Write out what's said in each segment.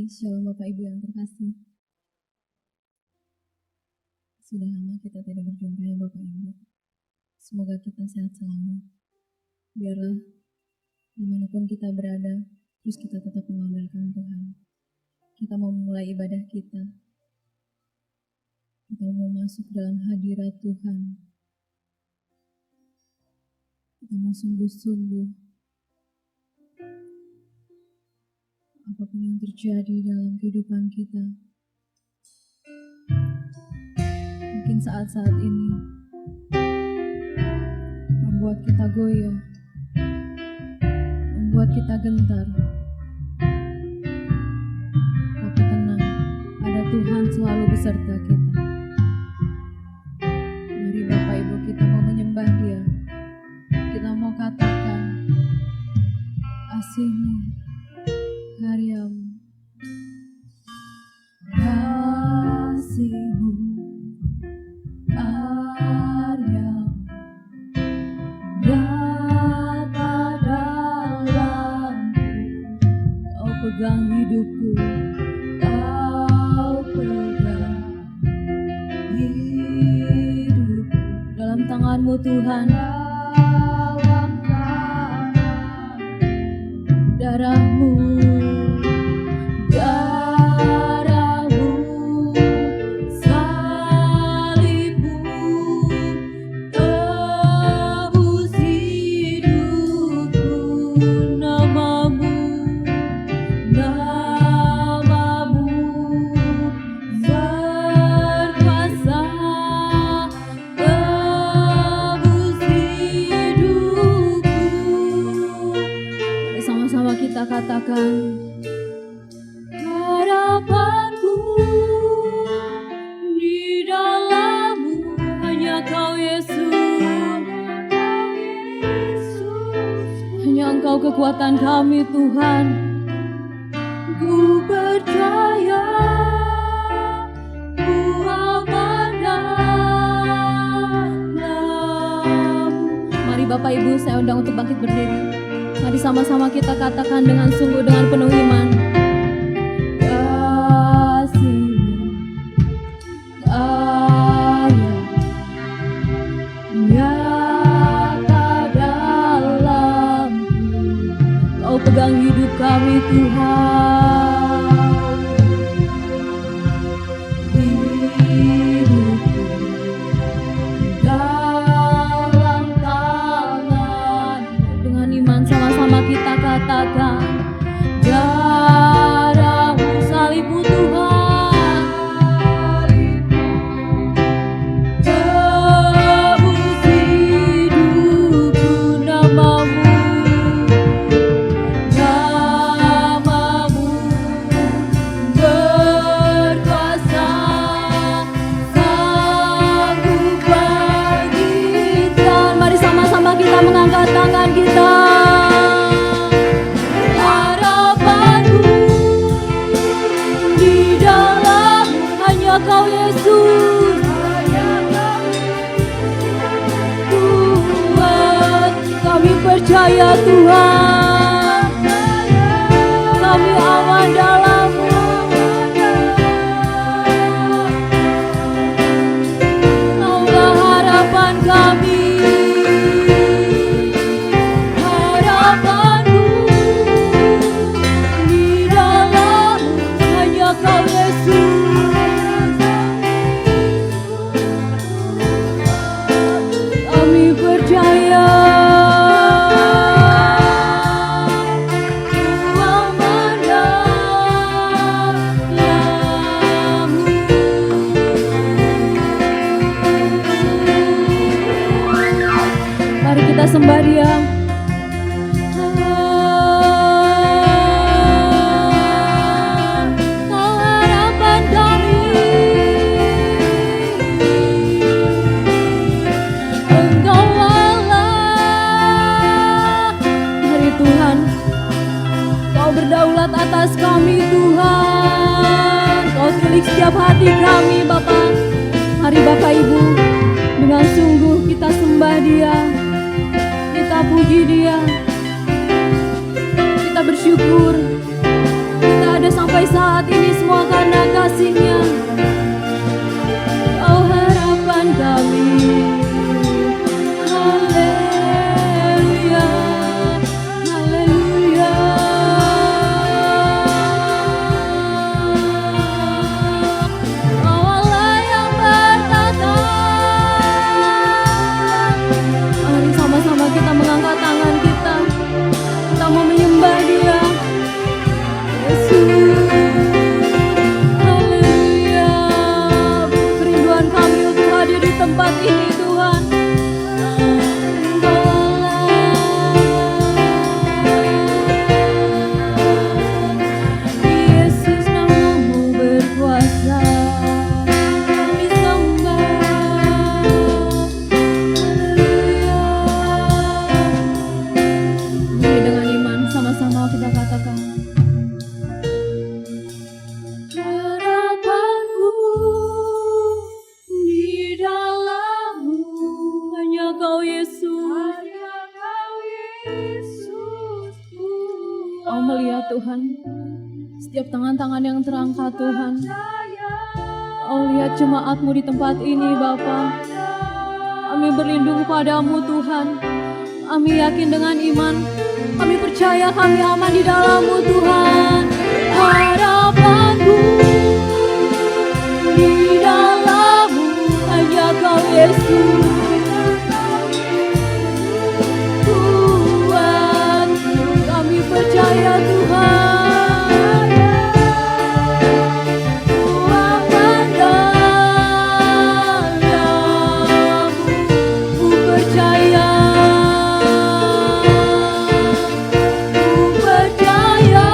Shalom Bapak Ibu yang terkasih. Sudah lama kita tidak berjumpa ya Bapak Ibu. Semoga kita sehat selalu. Biarlah dimanapun kita berada, terus kita tetap mengandalkan Tuhan. Kita mau memulai ibadah kita. Kita mau masuk dalam hadirat Tuhan. Kita mau sungguh-sungguh. Apapun yang terjadi dalam kehidupan kita, mungkin saat-saat ini membuat kita goyah, membuat kita gentar. Tapi tenang, ada Tuhan selalu beserta kita. Mari Bapak Ibu, kita mau menyembah Dia. Kita mau katakan kasih-Mu, karyamu, kasih-Mu, karyamu, nyata dalamku. Kau pegang hidupku, Kau pegang hidupku. Dalam tangan-Mu Tuhan, dalam tangan, darah-Mu, katakan harapanku di dalam-Mu, hanya Kau Yesus, hanya Engkau kekuatan kami Tuhan. Ku percaya, ku aman dalam-Mu. Mari Bapak Ibu, saya undang untuk bangkit berdiri. Mari sama-sama kita katakan dengan sungguh, dengan penuh iman. Kasih-Mu, karya, nyata dalamku. Kau pegang hidup kami Tuhan. Hidupku dalam tangan. Dengan iman sama-sama kita katakan, darah-Mu, salib-Mu Tuhan, tebus hidupku. Nama-Mu, nama-Mu berkuasa, sanggup bangkitkan. Mari sama-sama kita mengangkat tangan kita. Kau Yesus, Tuhan, kami percaya Tuhan, kami aman dalam-Mu. Kau-lah harapan kami, harapanku di dalam-Mu, hanya Kau Yesus. Kita sembah Dia. Kau harapan kami, Engkau Allah. Hari Tuhan, Kau berdaulat atas kami Tuhan. Kau tulis setiap hati kami Bapa. Hari Bapak Ibu, dengan sungguh kita sembah Dia, kita puji Dia, kita bersyukur kita ada sampai saat ini semua karena kasih-Nya. Oh harapan kami. Haleluya, haleluya. Oh Allah yang bertata. Mari sama-sama kita mengangkat tangan kita. Kita mau menyembah Dia. Yesus. Haleluya. Kerinduan kami untuk hadir di tempat ini Tuhan. Yesus namamu berkuasa. Kami sembah. Haleluya. Mari dengan iman sama-sama kita katakan. Harapanku di dalam-Mu, hanya Kau Yesus. Oh melihat Tuhan, setiap tangan-tangan yang terangkat Tuhan. Oh lihat jemaat-Mu di tempat ini Bapa. Kami berlindung padamu Tuhan. Kami yakin dengan iman. Kami percaya kami aman di dalam-Mu Tuhan. Harapanku di dalam-Mu, hanya Kau Yesus. Tuhan, kami percaya Tuhan. Tuhan dalam-Mu, ku percaya. Ku percaya.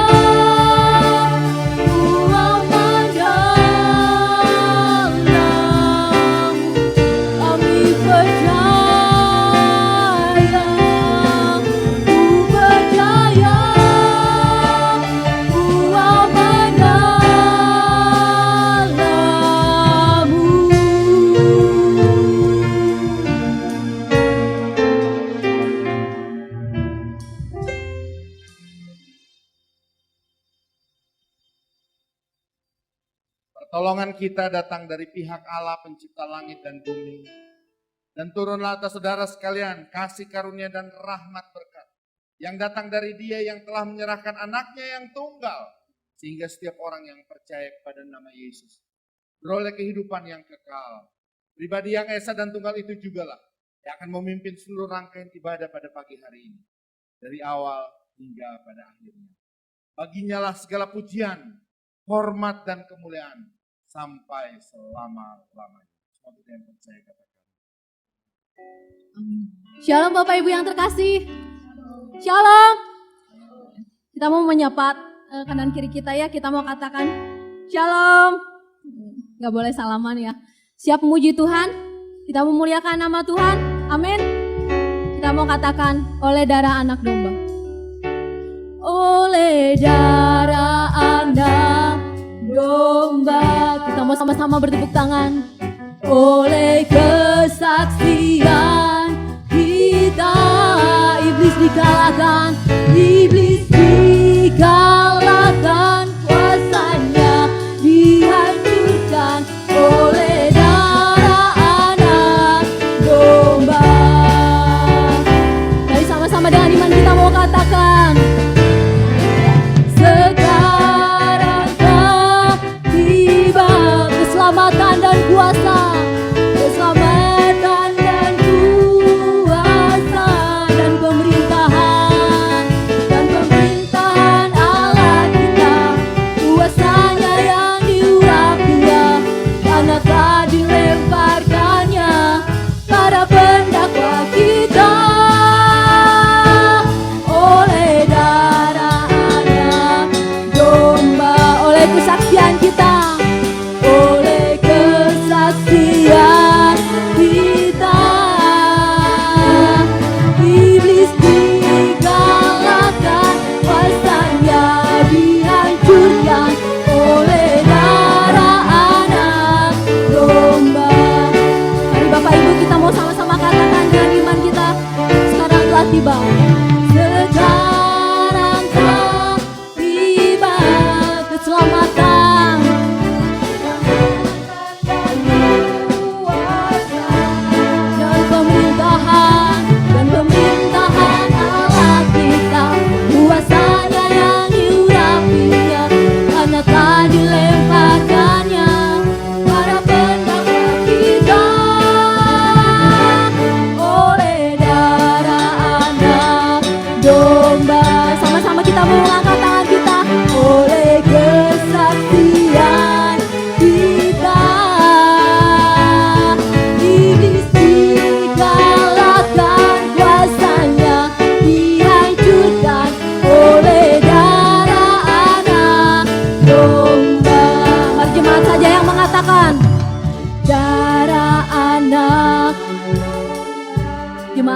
Pertolongan kita datang dari pihak Allah pencipta langit dan bumi. Dan turunlah atas saudara sekalian kasih karunia dan rahmat berkat yang datang dari Dia yang telah menyerahkan anaknya yang tunggal, sehingga setiap orang yang percaya kepada nama Yesus beroleh kehidupan yang kekal. Pribadi yang esa dan tunggal itu jugalah yang akan memimpin seluruh rangkaian ibadah pada pagi hari ini, dari awal hingga pada akhirnya. Baginya lah segala pujian, hormat dan kemuliaan sampai selama-lamanya. Semoga kita yang percaya katakan. Shalom Bapak Ibu yang terkasih. Shalom. Kita mau menyapa kanan kiri kita ya. Kita mau katakan Shalom. Gak boleh salaman ya. Siap memuji Tuhan. Kita memuliakan nama Tuhan. Amin. Kita mau katakan oleh darah anak domba. Oleh darah anak domba. Kita mau sama-sama bertepuk tangan. Oleh kesaksian kita, iblis dikalahkan, iblis dikalahkan, kuasanya dihancurkan oleh darah anak domba. Mari sama-sama dengan iman kita mau katakan. Sekarang telah tiba keselamatan dan kuasa, keselamatan dan kuasa dan pemerintahan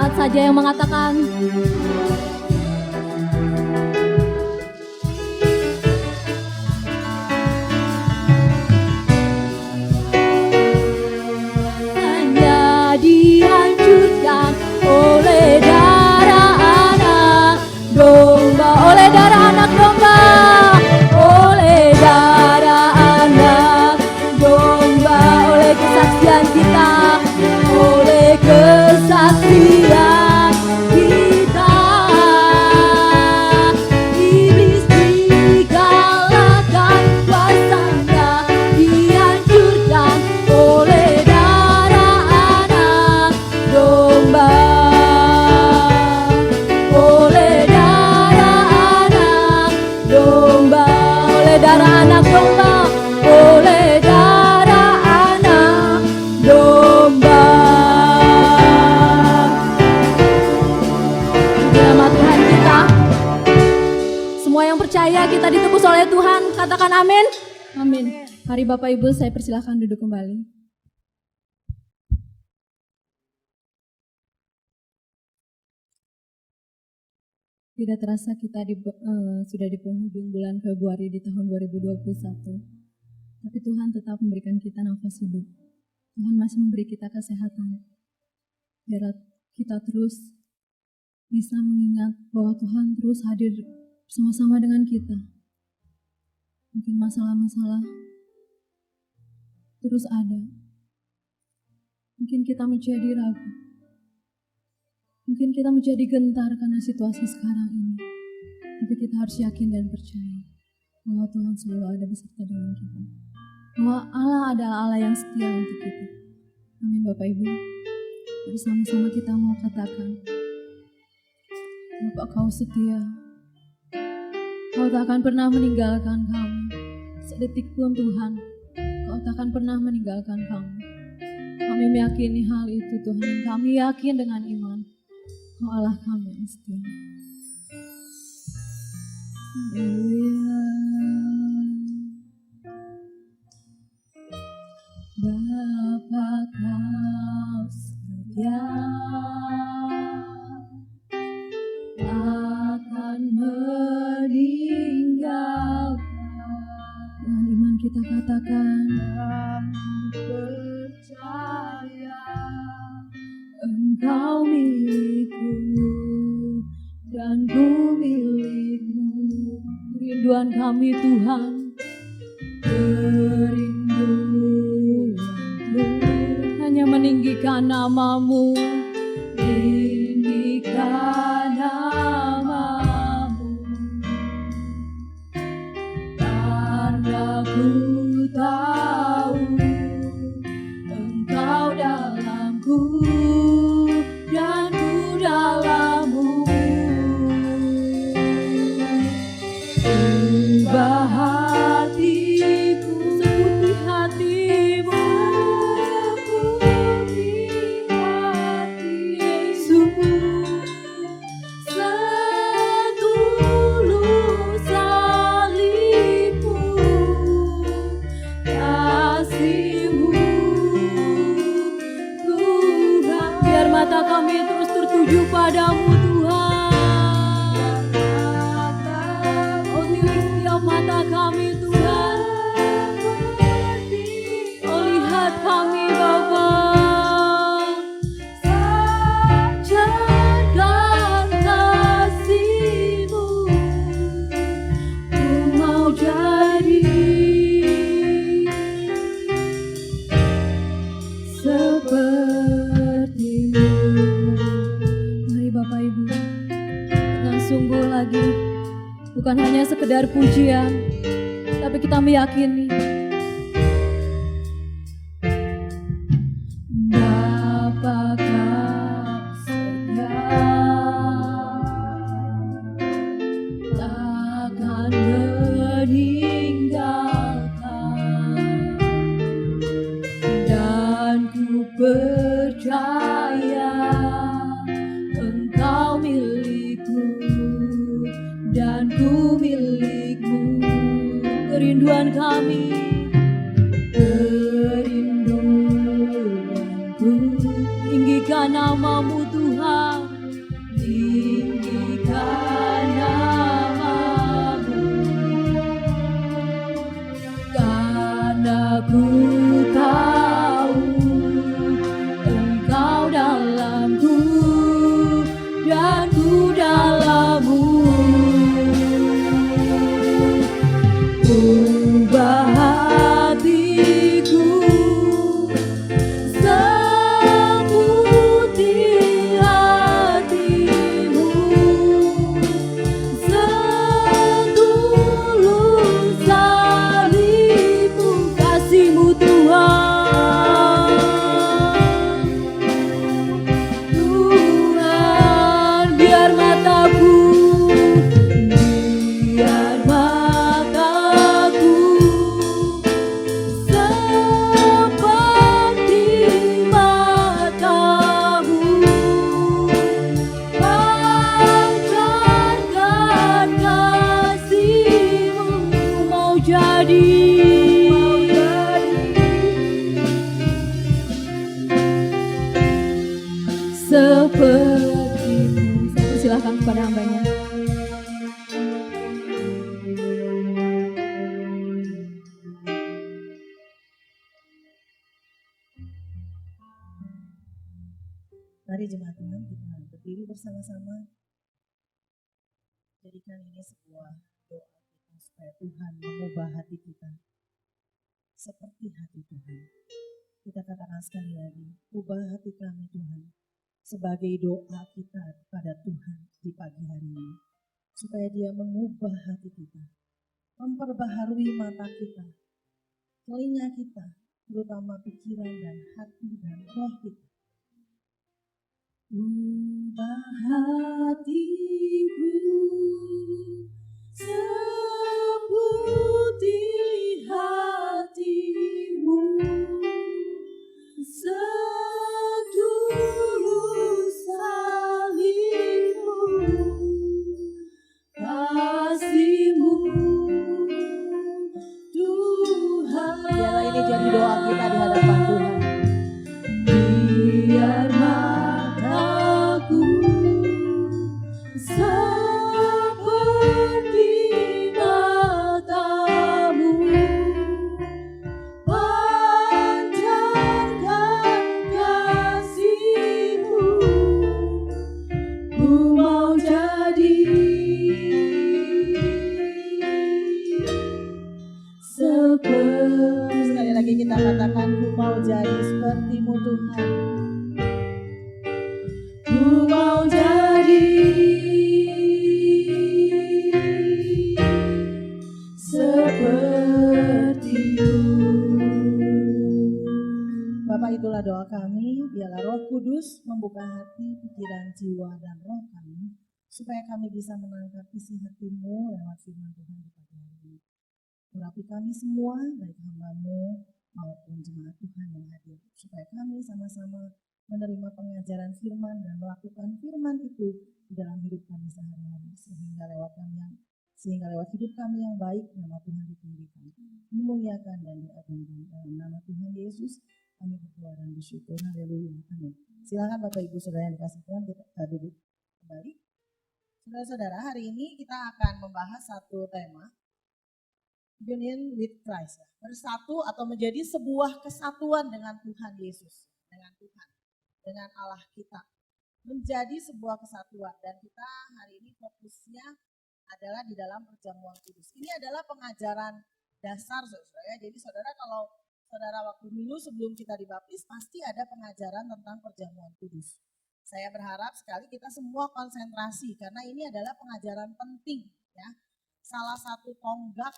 jemaat saja yang mengatakan, hanya dihancurkan oleh darah anak domba, oleh darah anak domba, oleh darah anak domba, oleh kesaksian kita, oleh kesaksian kita. Iblis dikalahkan, kuasanya dihancurkan oleh darah anak domba, oleh darah anak domba, oleh darah anak domba, oleh darah anak domba. Nama Tuhan kita, semua yang percaya kita ditebus oleh Tuhan, katakan amin. Amin. Mari Bapak Ibu, saya persilahkan duduk kembali. Tidak terasa kita sudah di penghujung bulan Februari di tahun 2021. Tapi Tuhan tetap memberikan kita nafas hidup. Tuhan masih memberi kita kesehatan. Biar kita terus bisa mengingat bahwa Tuhan terus hadir bersama-sama dengan kita. Mungkin masalah-masalah terus ada. Mungkin kita menjadi ragu. Mungkin kita menjadi gentar karena situasi sekarang ini. Tapi kita harus yakin dan percaya bahwa Tuhan selalu ada beserta dengan kita. Bahwa Allah adalah Allah yang setia untuk kita. Amin Bapak Ibu. Bersama-sama kita mau katakan, Bapak Kau setia. Kau tak akan pernah meninggalkan kami. Sedetik pun Tuhan, Kau tak akan pernah meninggalkan kami. Kami meyakini hal itu Tuhan. Kami yakin dengan iman. Kau Allah kami yang setia. Haleluya. Bapa Kau setia, akan meninggalkan. Dengan iman kita katakan, percaya Engkau milikku dan ku milikmu. Kerinduan kami Tuhan, kerinduanku hanya meninggikan namamu, meninggikan namamu. Karena ku tahu Engkau dalamku dan ku dalammu. Ubah hatiku seperti hatimu, seperti hati Yesus. Setulus salibmu, kasih-Mu Tuhan. Biar mata kami terus tertuju padamu Tuhan. Oh milik setiap mata kami Tuhan. Oh lihat kami Bapa. Sajarkan kasih-Mu, ku mau jadi seperti-Mu. Mari Bapak Ibu, dengan sungguh lagi, bukan hanya sekedar pujian, tapi kita meyakini Bapa Kau setia, takkan meninggalkan, dan ku percaya Engkau milikku dan ku milikmu. Kerinduan kami, kerinduanku, tinggikan namamu Tuhan. Mari jemaat Tuhan kita berdiri bersama-sama. Jadikan ini sebuah doa kita supaya Tuhan mengubah hati kita seperti hati Tuhan. Kita katakan sekali lagi, ubah hati kami Tuhan sebagai doa kita kepada Tuhan di pagi hari ini. Supaya Dia mengubah hati kita, memperbaharui mata kita, telinga kita, terutama pikiran dan hati dan roh kita. Ubah hatiku seperti hatimu, setulus salibmu, kasihmu Tuhan. Biarlah ini jadi doa kita di hadapan Tuhan. Biar mataku seperti matamu, pancarkan kasihmu, ku mau jadi seperti. Sekali lagi kita katakan, ku mau jadi sepertimu Tuhan. Ku mau jadi seperti-Mu. Bapak, itulah doa kami, biarlah Roh Kudus membuka hati, pikiran, jiwa, dan roh kami, supaya kami bisa menangkap isi hati-Mu lewat firman Tuhan di pagi hari ini. Urapi kami semua, baik hamba-Mu maupun jemaat Tuhan yang hadir, supaya kami sama-sama menerima pengajaran firman dan melakukan firman itu di dalam hidup kami sehari-hari, sehingga lewat hidup kami yang baik, nama Tuhan ditinggikan, dimuliakan dan diagungkan. Dalam nama Tuhan Yesus kami berdoa dan bersyukur. Haleluya. Amin. Silakan Bapak Ibu Saudara yang dikasih Tuhan, kita duduk kembali. Saudara-saudara, hari ini kita akan membahas satu tema, Union with Christ, bersatu atau menjadi sebuah kesatuan dengan Tuhan Yesus, dengan Tuhan, dengan Allah kita, menjadi sebuah kesatuan. Dan kita hari ini fokusnya adalah di dalam perjamuan kudus. Ini adalah pengajaran dasar saudara ya. Jadi saudara, kalau saudara waktu dulu sebelum kita dibaptis pasti ada pengajaran tentang perjamuan kudus. Saya berharap sekali kita semua konsentrasi karena ini adalah pengajaran penting ya. Salah satu tonggak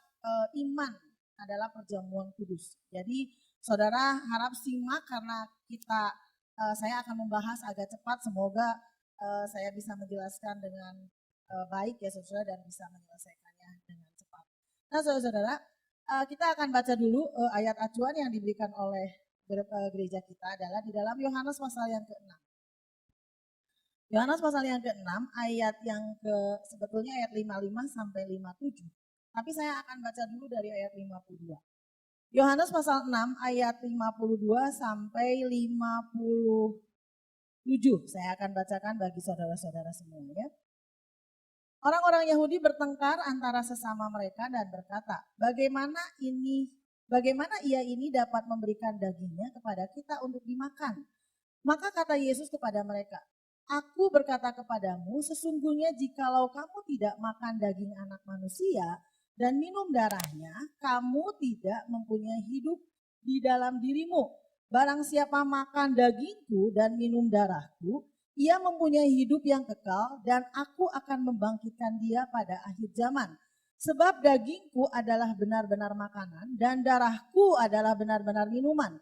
iman adalah perjamuan kudus. Jadi saudara harap simak karena saya akan membahas agak cepat. Semoga saya bisa menjelaskan dengan baik ya saudara dan bisa menyelesaikannya dengan cepat. Nah saudara, kita akan baca dulu ayat acuan yang diberikan oleh gereja kita adalah di dalam Yohanes pasal yang ke-6. Yohanes pasal yang ke-6 ayat yang sebetulnya ayat 55 sampai 57. Tapi saya akan baca dulu dari ayat 52. Yohanes pasal 6 ayat 52 sampai 57. Saya akan bacakan bagi saudara-saudara semuanya. Orang-orang Yahudi bertengkar antara sesama mereka dan berkata, bagaimana ia ini dapat memberikan dagingnya kepada kita untuk dimakan? Maka kata Yesus kepada mereka, Aku berkata kepadamu, sesungguhnya jikalau kamu tidak makan daging anak manusia dan minum darahnya, kamu tidak mempunyai hidup di dalam dirimu. Barang siapa makan dagingku dan minum darahku, ia mempunyai hidup yang kekal dan aku akan membangkitkan dia pada akhir zaman. Sebab dagingku adalah benar-benar makanan dan darahku adalah benar-benar minuman.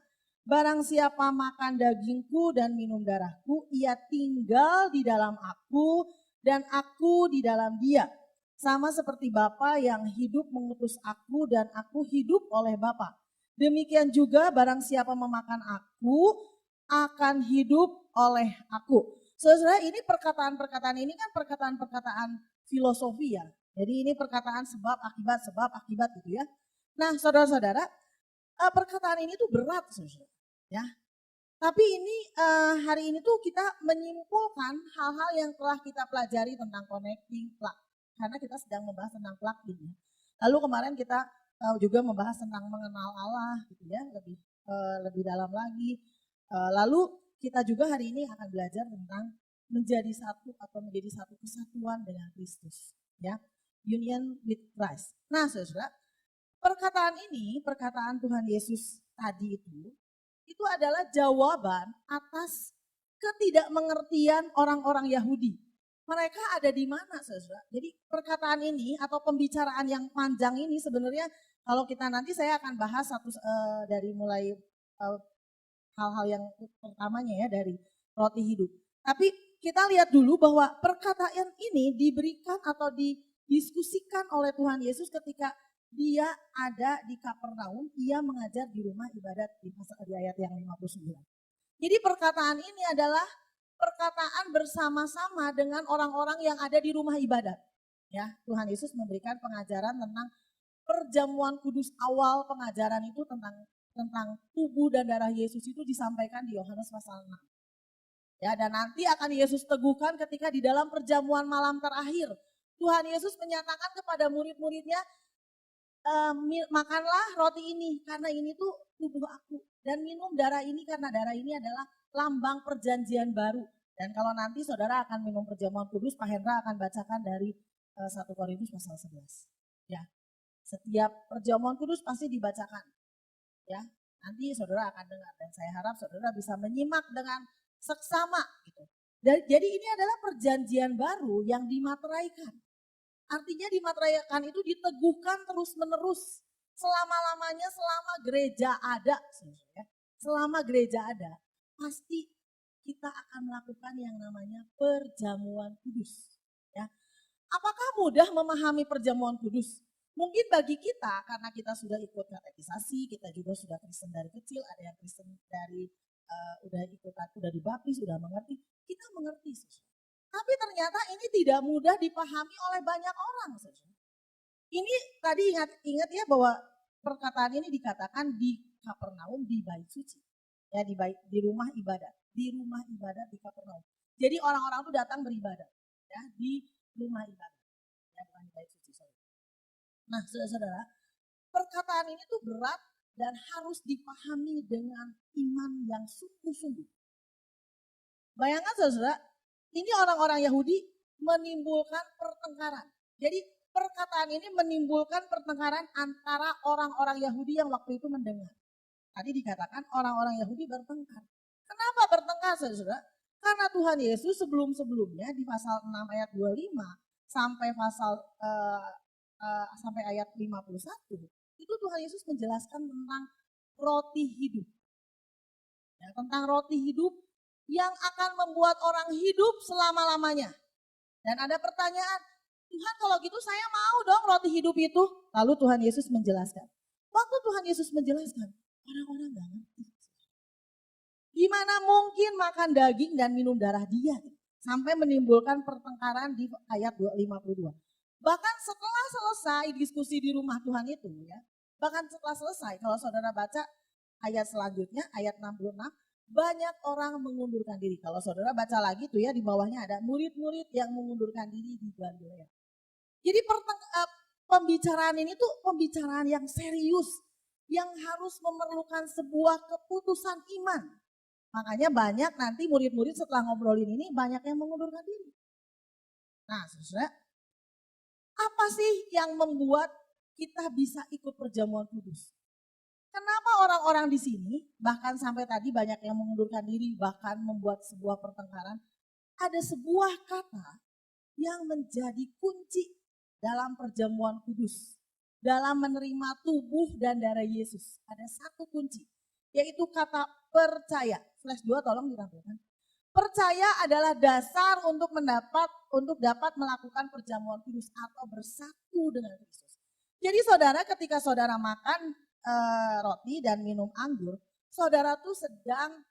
Barang siapa makan dagingku dan minum darahku, ia tinggal di dalam aku dan aku di dalam dia. Sama seperti Bapa yang hidup mengutus aku dan aku hidup oleh Bapa. Demikian juga barang siapa memakan aku akan hidup oleh aku. Saudara, ini perkataan-perkataan ini kan perkataan-perkataan filosofi ya. Jadi ini perkataan sebab akibat gitu ya. Nah saudara-saudara, perkataan ini tuh berat saudara. Ya, tapi ini hari ini tuh kita menyimpulkan hal-hal yang telah kita pelajari tentang connecting plug, karena kita sedang membahas tentang plug-in. Lalu kemarin kita juga membahas tentang mengenal Allah, gitu ya, lebih dalam lagi. Lalu kita juga hari ini akan belajar tentang menjadi satu atau menjadi satu kesatuan dengan Kristus. Ya, union with Christ. Nah, saudara, perkataan Tuhan Yesus tadi itu adalah jawaban atas ketidakmengertian orang-orang Yahudi. Mereka ada di mana, saudara? Jadi perkataan ini atau pembicaraan yang panjang ini sebenarnya kalau kita nanti saya akan bahas dari mulai hal-hal yang pertamanya ya dari roti hidup. Tapi kita lihat dulu bahwa perkataan ini diberikan atau didiskusikan oleh Tuhan Yesus ketika dia ada di Kapernaum, ia mengajar di rumah ibadat di ayat yang 59. Jadi perkataan ini adalah perkataan bersama-sama dengan orang-orang yang ada di rumah ibadat. Ya, Tuhan Yesus memberikan pengajaran tentang perjamuan kudus. Awal pengajaran itu tentang tubuh dan darah Yesus itu disampaikan di Yohanes pasal 6. Ya, dan nanti akan Yesus teguhkan ketika di dalam perjamuan malam terakhir. Tuhan Yesus menyatakan kepada murid-muridnya, makanlah roti ini karena ini tuh tubuh aku. Dan minum darah ini karena darah ini adalah lambang perjanjian baru. Dan kalau nanti saudara akan minum perjamuan kudus, Pak Hendra akan bacakan dari 1 Korintus pasal 11. Ya, setiap perjamuan kudus pasti dibacakan. Ya, nanti saudara akan dengar dan saya harap saudara bisa menyimak dengan seksama gitu. Jadi ini adalah perjanjian baru yang dimateraikan. Artinya dimateraikan itu diteguhkan terus-menerus selama-lamanya selama gereja ada. Selama gereja ada, pasti kita akan melakukan yang namanya perjamuan kudus. Ya. Apakah mudah memahami perjamuan kudus? Mungkin bagi kita, karena kita sudah ikut katekisasi, kita juga sudah Kristen dari kecil, ada yang Kristen dari udah dibaptis, udah mengerti, kita mengerti. Tapi ternyata ini tidak mudah dipahami oleh banyak orang. Ini tadi ingat ya bahwa perkataan ini dikatakan di Kapernaum di bait suci. Ya, di rumah ibadat. Di rumah ibadat di Kapernaum. Jadi orang-orang itu datang beribadat ya di rumah ibadat. Ya, bukan di bait suci, sorry. Nah, saudara-saudara, perkataan ini tuh berat dan harus dipahami dengan iman yang sungguh-sungguh. Bayangkan saudara, ini orang-orang Yahudi menimbulkan pertengkaran. Jadi perkataan ini menimbulkan pertengkaran antara orang-orang Yahudi yang waktu itu mendengar. Tadi dikatakan orang-orang Yahudi bertengkar. Kenapa bertengkar saudara? Karena Tuhan Yesus sebelum-sebelumnya di pasal 6 ayat 25 sampai sampai ayat 51 itu Tuhan Yesus menjelaskan tentang roti hidup. Ya, tentang roti hidup yang akan membuat orang hidup selama-lamanya. Dan ada pertanyaan, Tuhan kalau gitu saya mau dong roti hidup itu. Lalu Tuhan Yesus menjelaskan. Waktu Tuhan Yesus menjelaskan, orang-orang gak ngerti. Gimana mungkin makan daging dan minum darah dia? Sampai menimbulkan pertengkaran di ayat 52. Bahkan setelah selesai diskusi di rumah Tuhan itu ya. Bahkan setelah selesai, kalau saudara baca ayat selanjutnya, ayat 66. Banyak orang mengundurkan diri. Kalau saudara baca lagi tuh ya di bawahnya ada murid-murid yang mengundurkan diri di Galilea. Jadi pembicaraan ini tuh pembicaraan yang serius. Yang harus memerlukan sebuah keputusan iman. Makanya banyak nanti murid-murid setelah ngobrolin ini banyak yang mengundurkan diri. Nah saudara, apa sih yang membuat kita bisa ikut perjamuan kudus? Kenapa orang-orang di sini, bahkan sampai tadi banyak yang mengundurkan diri, bahkan membuat sebuah pertengkaran, ada sebuah kata yang menjadi kunci dalam perjamuan kudus, dalam menerima tubuh dan darah Yesus. Ada satu kunci, yaitu kata percaya. Flash 2 tolong ditampilkan. Percaya adalah dasar untuk dapat melakukan perjamuan kudus atau bersatu dengan Kristus. Jadi saudara, ketika saudara makan roti dan minum anggur, saudara tuh sedang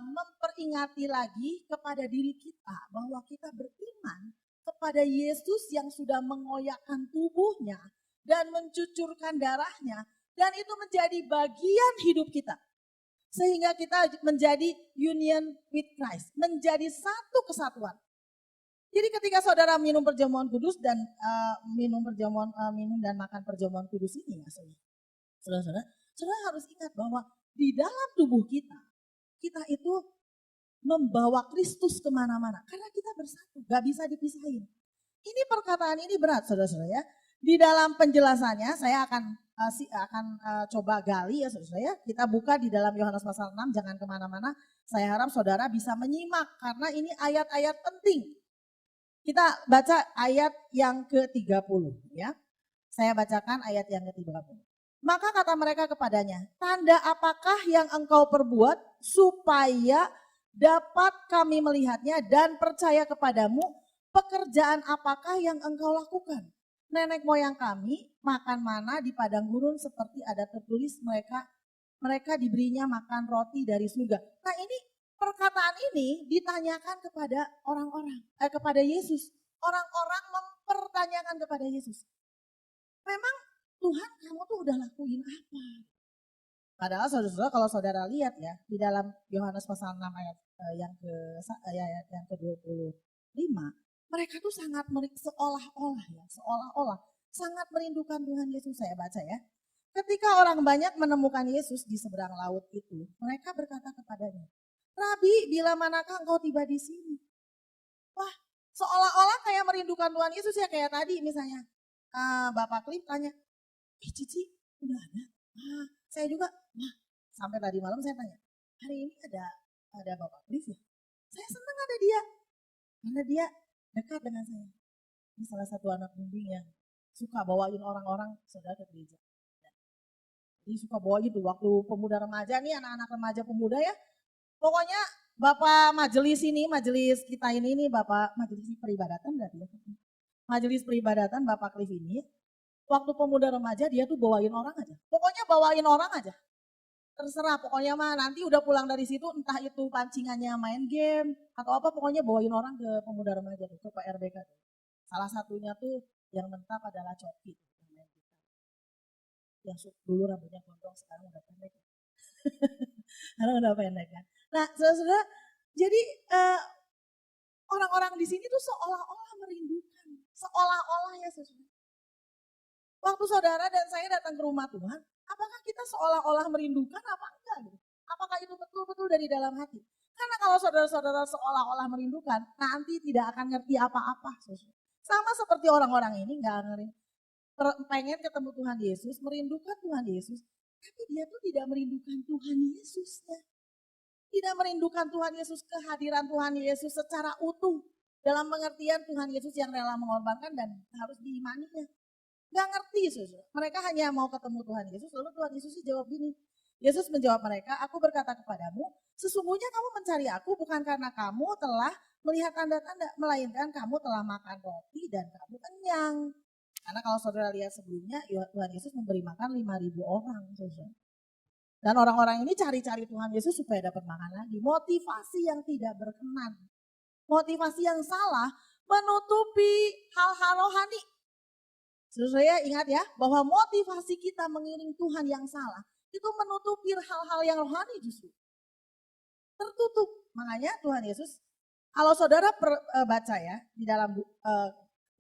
memperingati lagi kepada diri kita bahwa kita beriman kepada Yesus yang sudah mengoyakkan tubuhnya dan mencucurkan darahnya, dan itu menjadi bagian hidup kita. Sehingga kita menjadi union with Christ, menjadi satu kesatuan. Jadi ketika saudara minum perjamuan kudus dan minum dan makan perjamuan kudus ini ya saudara harus ingat bahwa di dalam tubuh kita itu membawa Kristus kemana-mana. Karena kita bersatu, gak bisa dipisahin. Ini perkataan ini berat saudara-saudara ya. Di dalam penjelasannya saya akan coba gali ya saudara ya. Kita buka di dalam Yohanes pasal 6, jangan kemana-mana. Saya harap saudara bisa menyimak karena ini ayat-ayat penting. Kita baca ayat yang ke-30 ya. Saya bacakan ayat yang ke-30. Maka kata mereka kepadanya, tanda apakah yang engkau perbuat supaya dapat kami melihatnya dan percaya kepadamu, pekerjaan apakah yang engkau lakukan? Nenek moyang kami makan mana di padang gurun seperti ada tertulis mereka diberinya makan roti dari surga. Nah ini perkataan ini ditanyakan kepada kepada Yesus. Orang-orang mempertanyakan kepada Yesus. Memang Tuhan kamu tuh udah lakuin apa? Padahal saudara-saudara kalau saudara lihat ya di dalam Yohanes pasal 6 ayat yang ke-25, mereka tuh sangat seolah-olah sangat merindukan Tuhan Yesus. Saya baca ya. Ketika orang banyak menemukan Yesus di seberang laut itu, mereka berkata kepadanya, Rabi, bila manakah engkau tiba di sini? Wah, seolah-olah kayak merindukan Tuhan Yesus ya, kayak tadi misalnya Bapak Klip tanya, Cici udah ada? Saya juga, sampai tadi malam saya tanya, hari ini ada Bapak Klip ya? Saya senang ada dia, karena dia dekat dengan saya. Ini salah satu anak bimbing yang suka bawain orang-orang saudara ke gereja. Jadi suka bawa gitu waktu pemuda remaja nih, anak-anak remaja pemuda ya. Pokoknya Bapak majelis kita ini Bapak majelis peribadatan berarti ya. Majelis peribadatan Bapak Cliff ini, waktu pemuda remaja dia tuh bawain orang aja. Pokoknya bawain orang aja. Terserah pokoknya mah nanti udah pulang dari situ entah itu pancingannya main game atau apa, pokoknya bawain orang ke pemuda remaja tuh, ke PRBK tuh. Salah satunya tuh yang mentap adalah Coki. Yang dulu rambutnya gondrong sekarang udah pendek. Sekarang udah pendek kan. Nah saudara, jadi orang-orang di sini tuh seolah-olah merindukan. Seolah-olah ya saudara. Waktu saudara dan saya datang ke rumah Tuhan, apakah kita seolah-olah merindukan apa enggak gitu? Apakah itu betul-betul dari dalam hati? Karena kalau saudara-saudara seolah-olah merindukan, nanti tidak akan ngerti apa-apa. Sama seperti orang-orang ini nggak pengen ketemu Tuhan Yesus, merindukan Tuhan Yesus, tapi dia tuh tidak merindukan Tuhan Yesusnya. Tidak merindukan Tuhan Yesus, kehadiran Tuhan Yesus secara utuh. Dalam pengertian Tuhan Yesus yang rela mengorbankan dan harus diimaninya. Gak ngerti saudara. Mereka hanya mau ketemu Tuhan Yesus, lalu Tuhan Yesus jawab gini. Yesus menjawab mereka, aku berkata kepadamu, sesungguhnya kamu mencari aku bukan karena kamu telah melihat tanda-tanda, melainkan kamu telah makan roti dan kamu kenyang. Karena kalau saudara lihat sebelumnya, Tuhan Yesus memberi makan 5.000 orang. Saudara. Dan orang-orang ini cari-cari Tuhan Yesus supaya dapat makan lagi. Motivasi yang tidak berkenan. Motivasi yang salah menutupi hal-hal rohani. Saya ingat ya, bahwa motivasi kita mengiring Tuhan yang salah, itu menutupi hal-hal yang rohani justru. Tertutup. Makanya Tuhan Yesus, kalau saudara baca ya, di dalam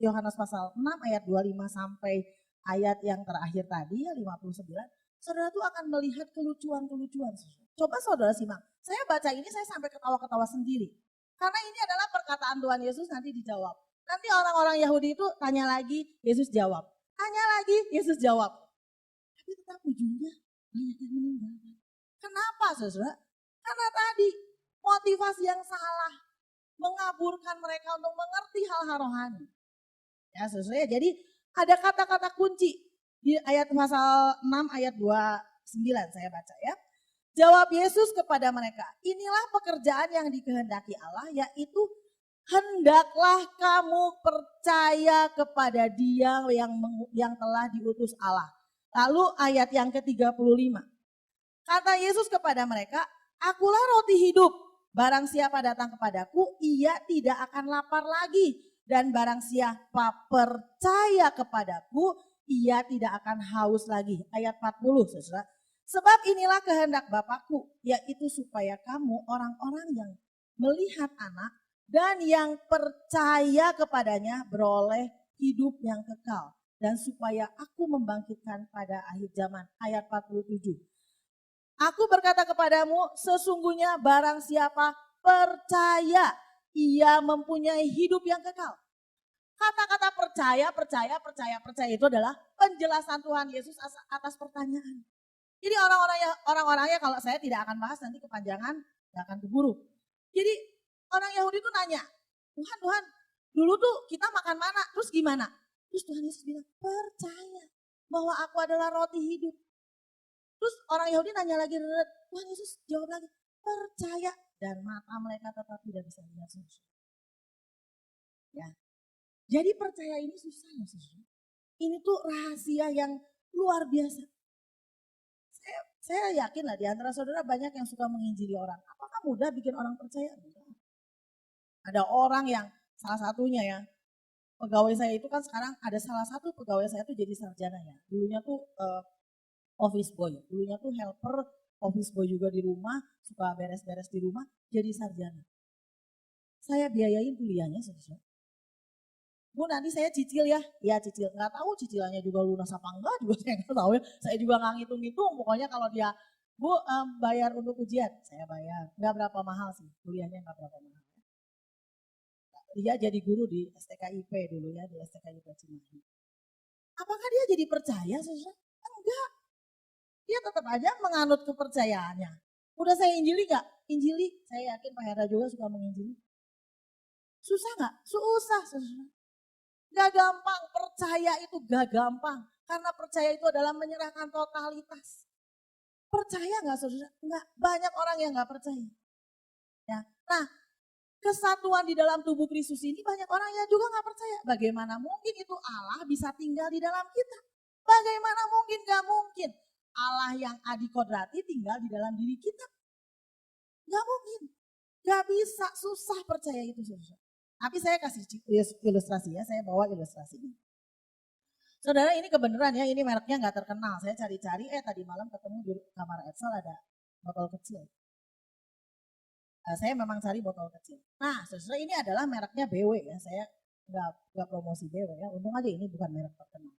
Yohanes pasal 6 ayat 25 sampai ayat yang terakhir tadi ya 59, saudara tuh akan melihat kelucuan-kelucuan. Coba saudara simak. Saya baca ini saya sampai ketawa-ketawa sendiri. Karena ini adalah perkataan Tuhan Yesus nanti dijawab. Nanti orang-orang Yahudi itu tanya lagi, Yesus jawab. Tanya lagi, Yesus jawab. Tapi tetap ujungnya banyak yang meninggal. Kenapa saudara? Karena tadi motivasi yang salah mengaburkan mereka untuk mengerti hal-hal rohani. Ya saudara, jadi ada kata-kata kunci di ayat pasal 6 ayat 29 saya baca ya. Jawab Yesus kepada mereka, inilah pekerjaan yang dikehendaki Allah, yaitu hendaklah kamu percaya kepada Dia yang telah diutus Allah. Lalu ayat yang ke-35. Kata Yesus kepada mereka, akulah roti hidup. Barang siapa datang kepadaku, ia tidak akan lapar lagi. Dan barang siapa percaya kepadaku, ia tidak akan haus lagi. Ayat 40 saudara. Sebab inilah kehendak Bapakku, yaitu supaya kamu orang-orang yang melihat Anak dan yang percaya kepadanya beroleh hidup yang kekal. Dan supaya aku membangkitkan pada akhir zaman. Ayat 47. Aku berkata kepadamu, sesungguhnya barang siapa percaya ia mempunyai hidup yang kekal. Kata-kata percaya itu adalah penjelasan Tuhan Yesus atas pertanyaan. Jadi orang-orangnya kalau saya tidak akan bahas nanti kepanjangan, tidak akan keburu. Jadi orang Yahudi itu nanya, Tuhan, dulu tuh kita makan mana, terus gimana? Terus Tuhan Yesus bilang, percaya bahwa aku adalah roti hidup. Terus orang Yahudi nanya lagi, Tuhan Yesus jawab lagi, percaya. Dan mata mereka tetap tidak bisa lihat Yesus. Ya. Jadi percaya ini susah ya Yesus. Ini tuh rahasia yang luar biasa. Saya yakin lah di antara saudara banyak yang suka menginjili orang. Apakah mudah bikin orang percaya? Ada orang yang salah satunya ya, pegawai saya itu kan sekarang ada salah satu pegawai saya tuh jadi sarjana ya. Dulunya tuh office boy, dulunya tuh helper, office boy juga di rumah, suka beres-beres di rumah, jadi sarjana. Saya biayain kuliahnya saudara. Bu nanti saya cicil ya cicil. Nggak tahu cicilannya juga lunas apa enggak juga saya nggak tahu ya. Saya juga nggak ngitung-ngitung. Pokoknya kalau dia, Bu bayar untuk ujian, saya bayar. Nggak berapa mahal sih, kuliahnya nggak berapa mahal. Dia jadi guru di STKIP dulu ya, di STKIP Cimahi. Apakah dia jadi percaya saudara? Enggak. Dia tetap aja menganut kepercayaannya. Udah saya injili nggak? Injili, saya yakin Pak Hera juga suka menginjili. Susah nggak? Susah saudara. Gak gampang, percaya itu gak gampang. Karena percaya itu adalah menyerahkan totalitas. Percaya gak saudara? Enggak, banyak orang yang gak percaya. Ya. Nah, kesatuan di dalam tubuh Kristus ini banyak orang yang juga gak percaya. Bagaimana mungkin itu Allah bisa tinggal di dalam kita? Bagaimana mungkin? Gak mungkin. Allah yang adikodrati tinggal di dalam diri kita. Gak mungkin. Gak bisa, susah percaya itu saudara. Tapi saya kasih ilustrasi ya, saya bawa ilustrasi ini. Saudara ini kebenaran ya, ini mereknya nggak terkenal. Saya cari-cari, tadi malam ketemu di kamar Edsel ada botol kecil. Saya memang cari botol kecil. Nah saudara ini adalah mereknya BW ya, saya nggak promosi BW ya, untung aja ini bukan merek terkenal.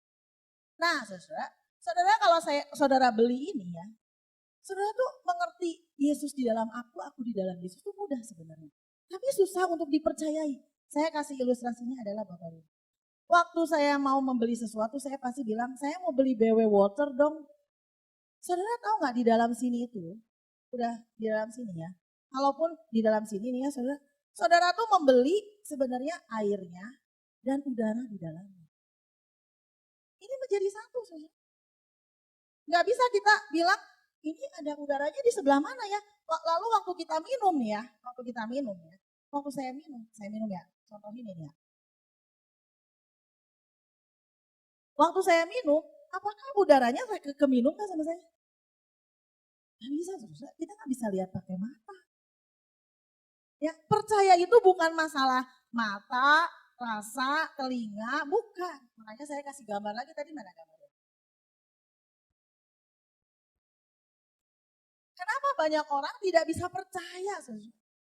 Nah saudara kalau saudara beli ini ya, saudara tuh mengerti Yesus di dalam aku di dalam Yesus itu mudah sebenarnya. Tapi susah untuk dipercayai. Saya kasih ilustrasinya adalah Bapak Ibu. Waktu saya mau membeli sesuatu, saya pasti bilang, saya mau beli BW Water dong. Saudara tahu nggak di dalam sini itu, udah di dalam sini ya. Kalaupun di dalam sini nih ya saudara tuh membeli sebenarnya airnya dan udara di dalamnya. Ini menjadi satu saudara. Nggak bisa kita bilang, ini ada udaranya di sebelah mana ya. Lalu waktu kita minum ya, waktu saya minum ya, contoh ini ya. Waktu saya minum, apakah udaranya keminum nggak sama saya? Nggak bisa, saudara. Kita nggak bisa lihat pakai mata. Ya, percaya itu bukan masalah mata, rasa, telinga, bukan. Makanya saya kasih gambar lagi tadi, mana gambarnya? Kenapa banyak orang tidak bisa percaya, saudara?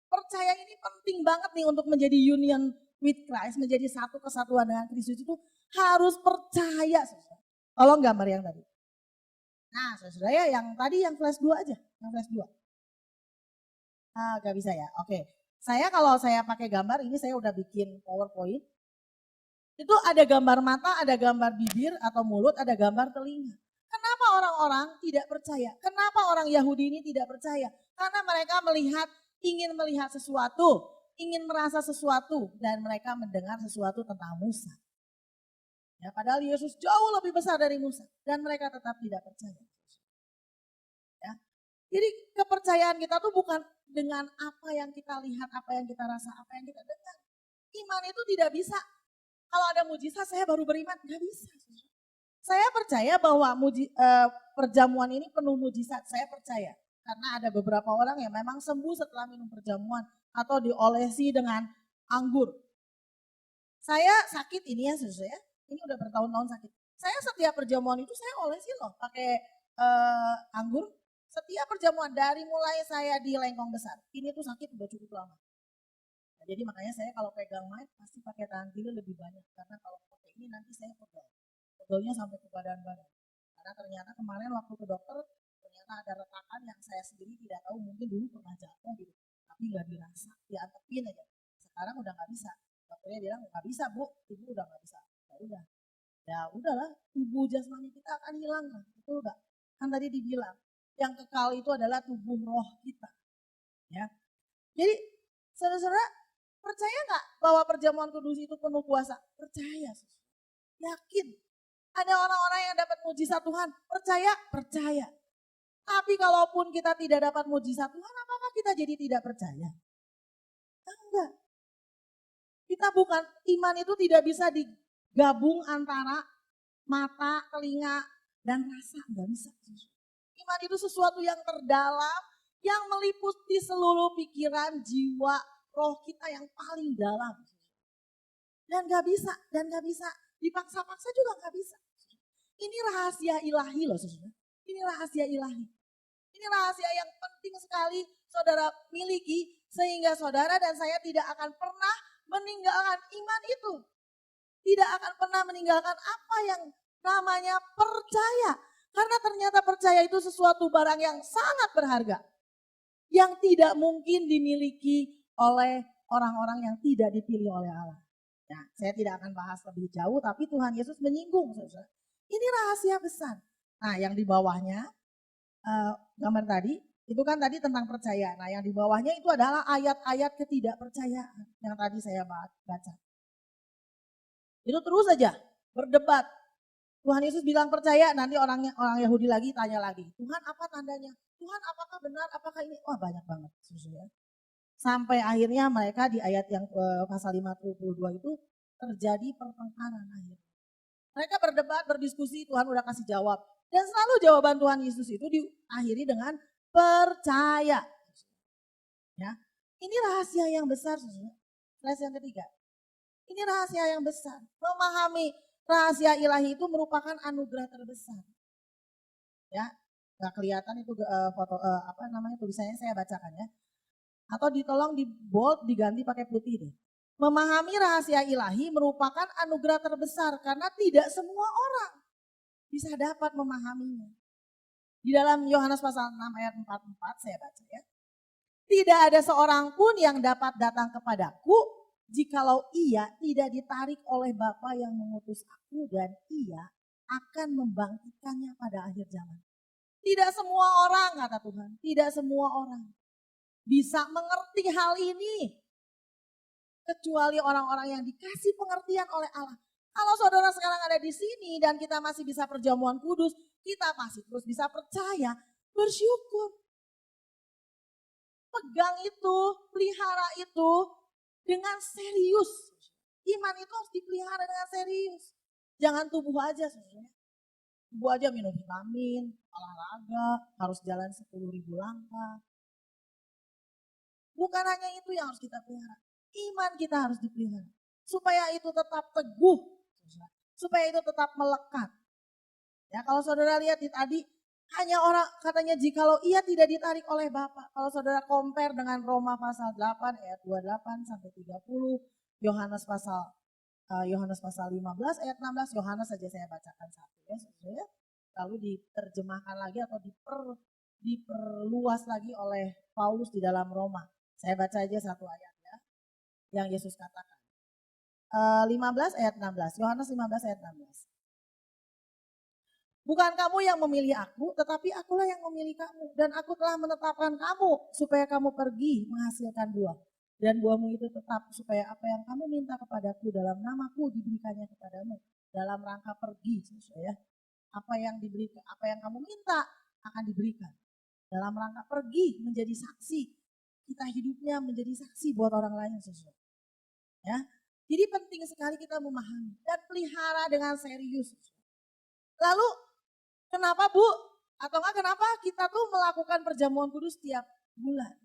Percaya ini penting banget nih untuk menjadi union with Christ, menjadi satu kesatuan dengan Kristus itu harus percaya, saudara. Tolong gambar yang tadi. Nah, saudara ya yang tadi yang flash 2 aja, yang flash 2. Gak bisa ya, oke. Kalau saya pakai gambar, ini saya udah bikin PowerPoint. Itu ada gambar mata, ada gambar bibir atau mulut, ada gambar telinga. Kenapa orang-orang tidak percaya? Kenapa orang Yahudi ini tidak percaya? Karena mereka ingin melihat sesuatu, ingin merasa sesuatu, dan mereka mendengar sesuatu tentang Musa. Ya, padahal Yesus jauh lebih besar dari Musa, dan mereka tetap tidak percaya. Ya. Jadi kepercayaan kita tuh bukan dengan apa yang kita lihat, apa yang kita rasa, apa yang kita dengar. Iman itu tidak bisa. Kalau ada mujizat saya baru beriman, nggak bisa. Saya percaya bahwa perjamuan ini penuh mujizat, saya percaya. Karena ada beberapa orang yang memang sembuh setelah minum perjamuan atau diolesi dengan anggur. Saya sakit ini ya saudara ya, ini udah bertahun-tahun sakit. Saya setiap perjamuan itu saya olesi loh pakai anggur. Setiap perjamuan dari mulai saya di Lengkong Besar, ini tuh sakit udah cukup lama. Nah, jadi makanya saya kalau pegang mic pasti pakai tangan kiri lebih banyak. Karena kalau pakai ini nanti saya pegal. Pegalnya sampai ke badan-badan. Karena ternyata kemarin waktu ke dokter, ternyata ada retakan yang saya sendiri tidak tahu, mungkin dulu pernah jatuh gitu. Tapi nggak dirasa, diantepin aja. Sekarang udah nggak bisa. Dokternya bilang nggak bisa bu, ibu udah nggak bisa. Ya udahlah, tubuh jasmani kita akan hilang lah. Itu udah kan tadi dibilang yang kekal itu adalah tubuh roh kita. Ya, jadi saudara-saudara percaya nggak bahwa perjamuan kudus itu penuh kuasa? Percaya, yakin. Ada orang-orang yang dapat mujizat Tuhan, percaya. Tapi kalaupun kita tidak dapat mujizat Tuhan, apakah kita jadi tidak percaya? Enggak. Kita bukan, iman itu tidak bisa digabung antara mata, telinga, dan rasa. Enggak bisa. Iman itu sesuatu yang terdalam, yang meliputi seluruh pikiran, jiwa, roh kita yang paling dalam. Dan gak bisa dipaksa-paksa juga gak bisa. Ini rahasia ilahi loh saudara. Ini rahasia ilahi. Ini rahasia yang penting sekali saudara miliki sehingga saudara dan saya tidak akan pernah meninggalkan iman itu. Tidak akan pernah meninggalkan apa yang namanya percaya. Karena ternyata percaya itu sesuatu barang yang sangat berharga. Yang tidak mungkin dimiliki oleh orang-orang yang tidak dipilih oleh Allah. Nah, saya tidak akan bahas lebih jauh tapi Tuhan Yesus menyinggung saudara. Ini rahasia besar. Nah yang di bawahnya, gambar tadi, itu kan tadi tentang percaya. Nah yang di bawahnya itu adalah ayat-ayat ketidakpercayaan yang tadi saya baca. Itu terus saja berdebat. Tuhan Yesus bilang percaya, nanti orang Yahudi lagi tanya lagi. Tuhan apa tandanya? Tuhan apakah benar, apakah ini? Wah banyak banget. Ya. Sampai akhirnya mereka di ayat yang pasal 52 itu terjadi pertengkaran akhirnya. Mereka berdebat, berdiskusi, Tuhan udah kasih jawab. Dan selalu jawaban Tuhan Yesus itu diakhiri dengan percaya. Ya, ini rahasia yang besar. Rahasia yang ketiga. Ini rahasia yang besar. Memahami rahasia ilahi itu merupakan anugerah terbesar. Ya, nggak kelihatan itu foto tulisannya saya bacakan ya. Atau ditolong di bold diganti pakai putih deh. Memahami rahasia ilahi merupakan anugerah terbesar karena tidak semua orang bisa dapat memahaminya. Di dalam Yohanes pasal 6 ayat 44 saya baca ya. Tidak ada seorang pun yang dapat datang kepadaku jikalau ia tidak ditarik oleh Bapa yang mengutus aku dan ia akan membangkitkannya pada akhir zaman. Tidak semua orang kata Tuhan, tidak semua orang bisa mengerti hal ini. Kecuali orang-orang yang dikasih pengertian oleh Allah. Kalau saudara sekarang ada di sini dan kita masih bisa perjamuan kudus, kita masih terus bisa percaya, bersyukur. Pegang itu, pelihara itu dengan serius. Iman itu harus dipelihara dengan serius. Jangan tubuh aja sebenarnya. Tubuh aja minum vitamin, olahraga, harus jalan 10.000 langkah. Bukan hanya itu yang harus kita pelihara. Iman kita harus dipelihara. Supaya itu tetap teguh. Supaya itu tetap melekat. Ya, kalau saudara lihat tadi, hanya orang katanya jikalau ia tidak ditarik oleh Bapa. Kalau saudara compare dengan Roma pasal 8 ayat 28 sampai 30, Yohanes pasal 15 ayat 16, Yohanes saja saya bacakan satu ya, saudara. Lalu diterjemahkan lagi atau diperluas lagi oleh Paulus di dalam Roma. Saya baca aja satu ayat ya, yang Yesus katakan. 15 ayat 16, Yohanes 15 ayat 16. Bukan kamu yang memilih aku, tetapi akulah yang memilih kamu. Dan aku telah menetapkan kamu supaya kamu pergi menghasilkan buah. Dan buahmu itu tetap supaya apa yang kamu minta kepadaku dalam namaku diberikannya kepadamu. Dalam rangka pergi, ya. Apa yang kamu minta akan diberikan. Dalam rangka pergi menjadi saksi. Kita hidupnya menjadi saksi buat orang lain sesuai. Ya. Jadi penting sekali kita memahami dan pelihara dengan serius. Lalu kenapa Bu? Atau enggak kenapa kita tuh melakukan perjamuan kudus tiap bulan?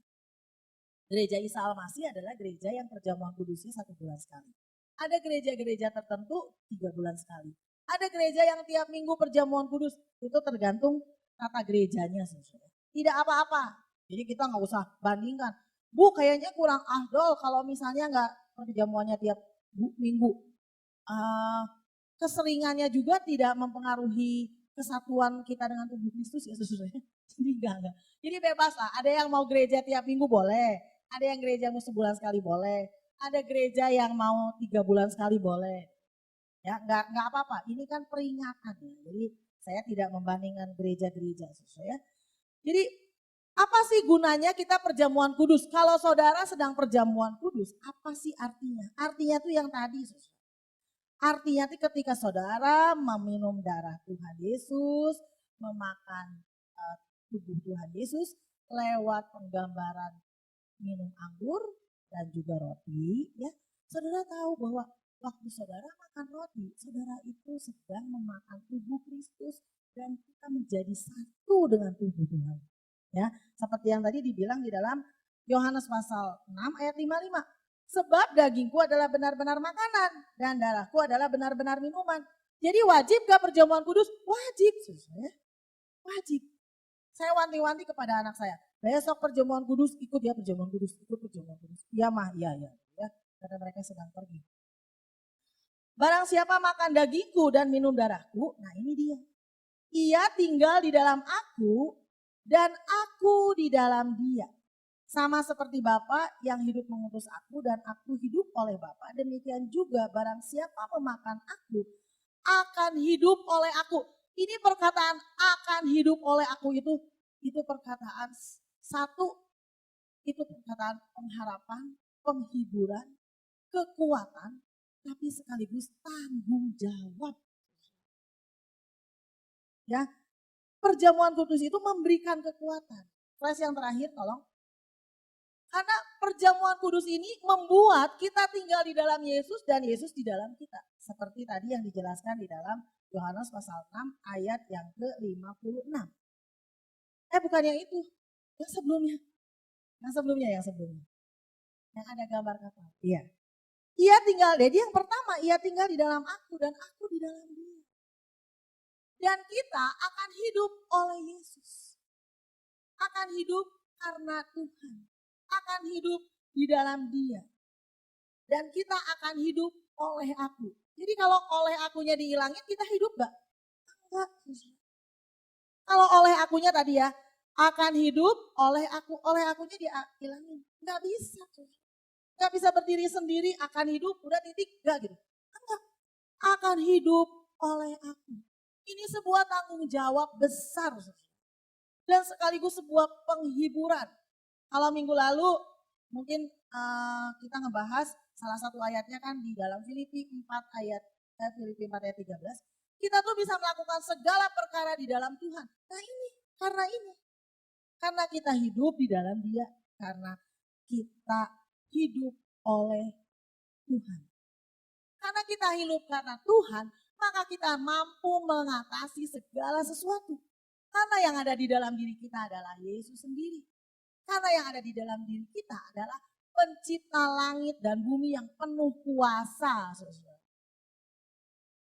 Gereja Isa Al-Masih adalah gereja yang perjamuan kudusnya 1 bulan sekali. Ada gereja-gereja tertentu 3 bulan sekali. Ada gereja yang tiap minggu perjamuan kudus, itu tergantung tata gerejanya. Tidak apa-apa, jadi kita nggak usah bandingkan. Bu kayaknya kurang afdol kalau misalnya nggak perjamuannya tiap minggu. Keseringannya juga tidak mempengaruhi kesatuan kita dengan tubuh Kristus ya sebenarnya. Jadi enggak. Jadi bebas lah, ada yang mau gereja tiap minggu boleh. Ada yang gereja mau sebulan sekali boleh, ada gereja yang mau 3 bulan sekali boleh. Ya, nggak apa-apa. Ini kan peringatan ya. Jadi saya tidak membandingkan gereja-gereja, saudara ya. Jadi apa sih gunanya kita perjamuan kudus? Kalau saudara sedang perjamuan kudus, apa sih artinya? Artinya tuh yang tadi, saudara. Artinya tuh ketika saudara meminum darah Tuhan Yesus, memakan tubuh Tuhan Yesus lewat penggambaran minum anggur dan juga roti, ya. Saudara tahu bahwa waktu saudara makan roti, saudara itu sedang memakan tubuh Kristus dan kita menjadi satu dengan tubuh Tuhan. Ya, seperti yang tadi dibilang di dalam Yohanes pasal 6 ayat 55. Sebab dagingku adalah benar-benar makanan dan darahku adalah benar-benar minuman. Jadi wajib gak perjamuan kudus? Wajib, saudara. Wajib. Saya wanti-wanti kepada anak saya, besok perjamuan kudus, ikut ya perjamuan kudus, ikut perjamuan kudus. Iya mah, iya ya, karena mereka sedang pergi. Barang siapa makan dagingku dan minum darahku, nah ini dia. Ia tinggal di dalam aku dan aku di dalam dia. Sama seperti Bapa yang hidup mengutus aku dan aku hidup oleh Bapa. Demikian juga barang siapa memakan aku akan hidup oleh aku. Ini perkataan akan hidup oleh aku itu perkataan satu, itu perkataan pengharapan, penghiburan, kekuatan, tapi sekaligus tanggung jawab. Ya, perjamuan kudus itu memberikan kekuatan. Flash yang terakhir tolong. Karena perjamuan kudus ini membuat kita tinggal di dalam Yesus dan Yesus di dalam kita. Seperti tadi yang dijelaskan di dalam Yohanes pasal 6 ayat yang ke-56. Bukan yang itu, yang sebelumnya. Yang sebelumnya. Yang ada gambar kapal. Iya. Ia tinggal, jadi yang pertama ia tinggal di dalam aku dan aku di dalam dia. Dan kita akan hidup oleh Yesus. Akan hidup karena Tuhan. Akan hidup di dalam dia. Dan kita akan hidup oleh aku. Jadi kalau oleh akunya dihilangin, kita hidup gak? Enggak. Kalau oleh akunya tadi ya, akan hidup oleh akunya dihilangin. Enggak bisa. Enggak bisa berdiri sendiri, akan hidup, udah titik, enggak gitu. Enggak. Akan hidup oleh aku. Ini sebuah tanggung jawab besar. Dan sekaligus sebuah penghiburan. Kalau minggu lalu mungkin kita ngebahas salah satu ayatnya kan di dalam Filipi 4 ayat 13. Kita tuh bisa melakukan segala perkara di dalam Tuhan. Nah ini. Karena kita hidup di dalam dia. Karena kita hidup oleh Tuhan. Karena kita hidup karena Tuhan, maka kita mampu mengatasi segala sesuatu. Karena yang ada di dalam diri kita adalah Yesus sendiri. Karena yang ada di dalam diri kita adalah pencipta langit dan bumi yang penuh kuasa.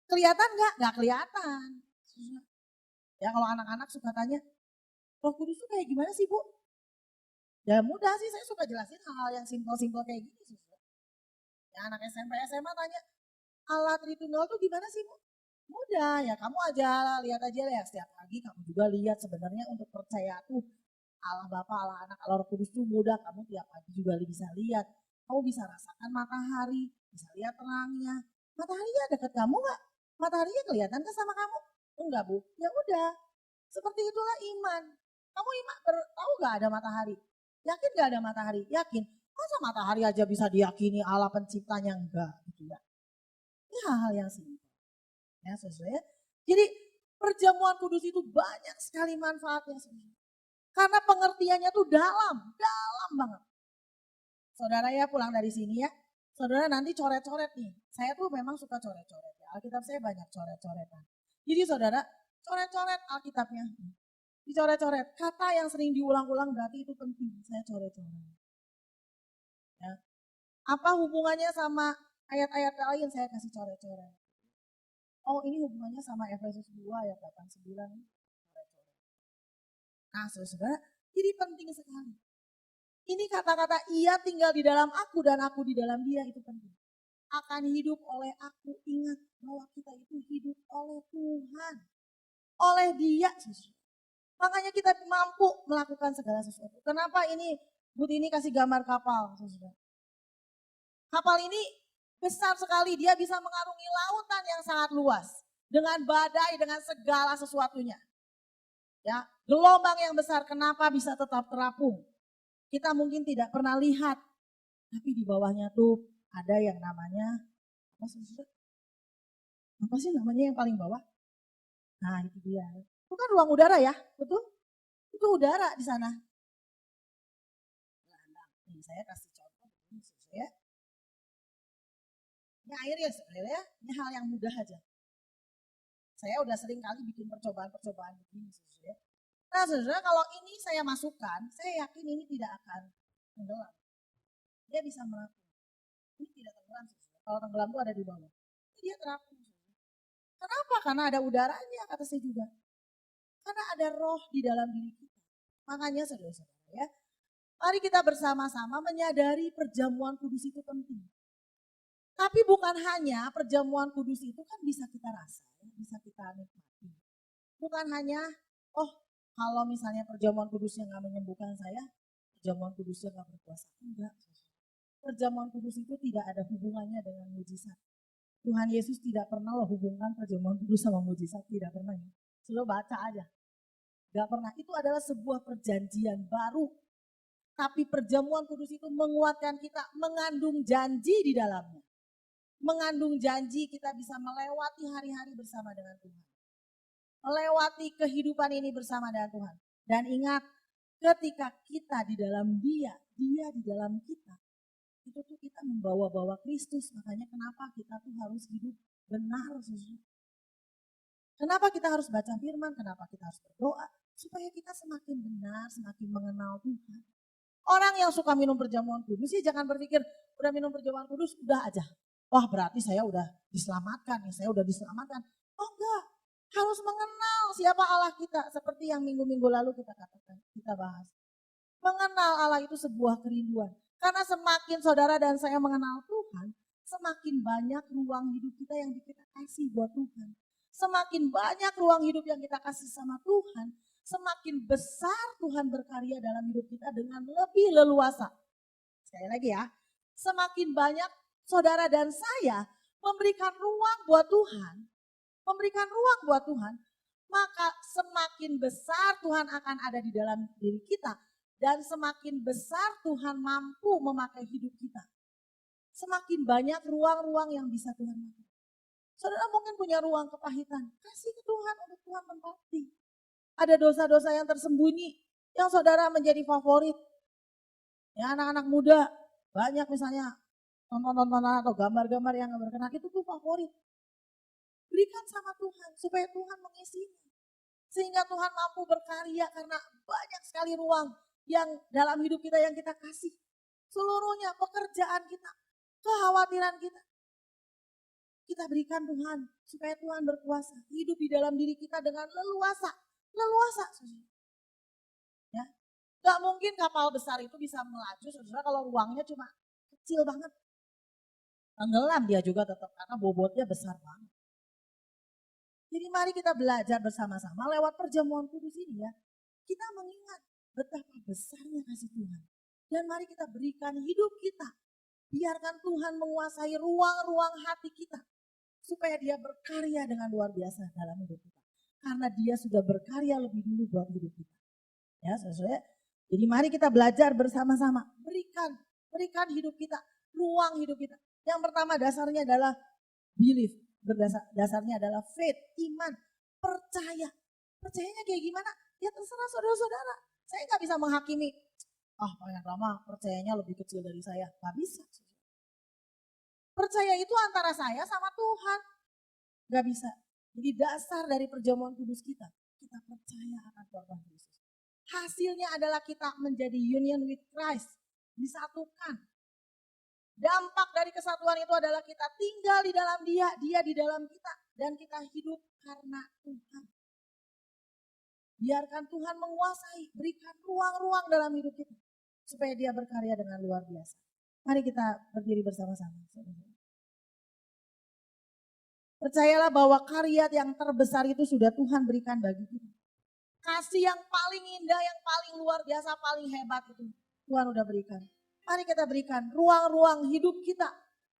Kelihatan nggak? Nggak kelihatan. Ya kalau anak-anak suka tanya, Roh Kudus itu kayak gimana sih Bu? Ya mudah sih, saya suka jelasin hal-hal yang simpel-simpel kayak gini. Ya anak SMP, SMA tanya, Allah Tritunggal tuh gimana sih Bu? Mudah ya, kamu aja lihat aja ya setiap pagi kamu juga lihat sebenarnya untuk percaya tuh Allah Bapa, Allah Anak, Allah Roh Kudus itu mudah. Kamu tiap pagi juga bisa lihat. Kamu bisa rasakan matahari, bisa lihat terangnya. Mataharinya dekat kamu nggak? Mataharinya kelihatan kan sama kamu? Enggak Bu, ya udah. Seperti itulah iman. Kamu tahu nggak ada matahari? Yakin nggak ada matahari? Yakin. Masa matahari aja bisa diyakini Allah penciptanya? Enggak gitu ya. Ini hal-hal yang simpel. Ya sesuai ya. Jadi perjamuan kudus itu banyak sekali manfaatnya sebenarnya. Karena pengertiannya tuh dalam banget. Saudara ya pulang dari sini ya, saudara nanti coret-coret nih. Saya tuh memang suka coret-coret ya, Alkitab saya banyak coret-coretan. Jadi saudara coret-coret Alkitabnya. Dicoret-coret, kata yang sering diulang-ulang berarti itu penting, saya coret-coret. Ya. Apa hubungannya sama ayat-ayat lain saya kasih coret-coret. Oh ini hubungannya sama Efesus 2 ayat 8-9. Nah saudara, jadi penting sekali. Ini kata-kata ia tinggal di dalam aku dan aku di dalam dia itu penting. Akan hidup oleh aku, ingat bahwa kita itu hidup oleh Tuhan. Oleh dia. Makanya kita mampu melakukan segala sesuatu. Kenapa ini Bu ini kasih gambar kapal. Saudara. Kapal ini besar sekali, dia bisa mengarungi lautan yang sangat luas. Dengan badai, dengan segala sesuatunya. Ya, gelombang yang besar, kenapa bisa tetap terapung? Kita mungkin tidak pernah lihat, tapi di bawahnya tuh ada yang namanya, apa sih namanya yang paling bawah? Nah itu dia. Itu kan ruang udara ya, betul? Itu udara di sana. Nih, saya kasih contoh ya. Ini air ya sebenarnya, ya. Ini hal yang mudah aja. Saya udah sering kali bikin percobaan-percobaan begini ya. Nah saudara, kalau ini saya masukkan, saya yakin ini tidak akan tenggelam. Dia bisa melapung. Ini tidak tenggelam. Kalau tenggelam itu ada di bawah. Ini dia terapung. Kenapa? Karena ada udaranya, kata saya juga. Karena ada roh di dalam diri kita. Makanya saudara-saudara ya, mari kita bersama-sama menyadari perjamuan kudus itu penting. Tapi bukan hanya perjamuan kudus itu kan bisa kita rasa, bisa kita nikmati. Bukan hanya, oh kalau misalnya perjamuan kudusnya nggak menyembuhkan saya, perjamuan kudusnya nggak berkuasa. Enggak. Perjamuan kudus itu tidak ada hubungannya dengan mujizat. Tuhan Yesus tidak pernah hubungkan perjamuan kudus sama mujizat, tidak pernah. Ya. Sudah baca aja. Gak pernah, itu adalah sebuah perjanjian baru. Tapi perjamuan kudus itu menguatkan kita, mengandung janji di dalamnya. Mengandung janji kita bisa melewati hari-hari bersama dengan Tuhan. Melewati kehidupan ini bersama dengan Tuhan. Dan ingat, ketika kita di dalam dia di dalam kita, itu tuh kita membawa-bawa Kristus. Makanya kenapa kita tuh harus hidup benar. Kenapa kita harus baca firman, kenapa kita harus berdoa. Supaya kita semakin benar, semakin mengenal Tuhan. Orang yang suka minum perjamuan kudus sih jangan berpikir udah minum perjamuan kudus udah aja. Wah berarti saya udah diselamatkan nih, saya udah diselamatkan. Oh enggak, harus mengenal siapa Allah kita. Seperti yang minggu-minggu lalu kita katakan, kita bahas. Mengenal Allah itu sebuah kerinduan. Karena semakin saudara dan saya mengenal Tuhan, semakin banyak ruang hidup kita yang kita kasih buat Tuhan. Semakin banyak ruang hidup yang kita kasih sama Tuhan, semakin besar Tuhan berkarya dalam hidup kita dengan lebih leluasa. Sekali lagi ya, semakin banyak saudara dan saya memberikan ruang buat Tuhan, maka semakin besar Tuhan akan ada di dalam diri kita. Dan semakin besar Tuhan mampu memakai hidup kita. Semakin banyak ruang-ruang yang bisa Tuhan pakai. Saudara mungkin punya ruang kepahitan. Kasih ke Tuhan untuk Tuhan tempati. Ada dosa-dosa yang tersembunyi. Yang saudara menjadi favorit. Ya anak-anak muda. Banyak misalnya tonton-tontonan atau gambar-gambar yang berkenan. Itu tuh favorit. Berikan sama Tuhan. Supaya Tuhan mengisinya. Sehingga Tuhan mampu berkarya karena banyak sekali ruang yang dalam hidup kita yang kita kasih. Seluruhnya pekerjaan kita, kekhawatiran kita. Kita berikan Tuhan supaya Tuhan berkuasa. Hidup di dalam diri kita dengan leluasa. Ya. Gak mungkin kapal besar itu bisa melaju saudara kalau ruangnya cuma kecil banget. Tenggelam dia juga tetap karena bobotnya besar banget. Jadi mari kita belajar bersama-sama lewat perjamuan kudus ini ya. Kita mengingat betapa besarnya kasih Tuhan. Dan mari kita berikan hidup kita. Biarkan Tuhan menguasai ruang-ruang hati kita. Supaya dia berkarya dengan luar biasa dalam hidup kita. Karena dia sudah berkarya lebih dulu buat hidup kita. Ya, saudara. Jadi mari kita belajar bersama-sama. Berikan hidup kita, ruang hidup kita. Yang pertama dasarnya adalah belief. Dasarnya adalah faith, iman, percaya. Percayanya kayak gimana? Ya terserah saudara-saudara. Saya nggak bisa menghakimi. Pak yang lama percayanya lebih kecil dari saya. Nggak bisa. Percaya itu antara saya sama Tuhan. Gak bisa. Jadi dasar dari perjamuan kudus kita percaya akan korban Kristus. Hasilnya adalah kita menjadi union with Christ. Disatukan. Dampak dari kesatuan itu adalah kita tinggal di dalam dia di dalam kita. Dan kita hidup karena Tuhan. Biarkan Tuhan menguasai, berikan ruang-ruang dalam hidup kita. Supaya dia berkarya dengan luar biasa. Mari kita berdiri bersama-sama. Percayalah bahwa karya yang terbesar itu sudah Tuhan berikan bagi kita. Kasih yang paling indah, yang paling luar biasa, paling hebat itu Tuhan udah berikan. Mari kita berikan ruang-ruang hidup kita.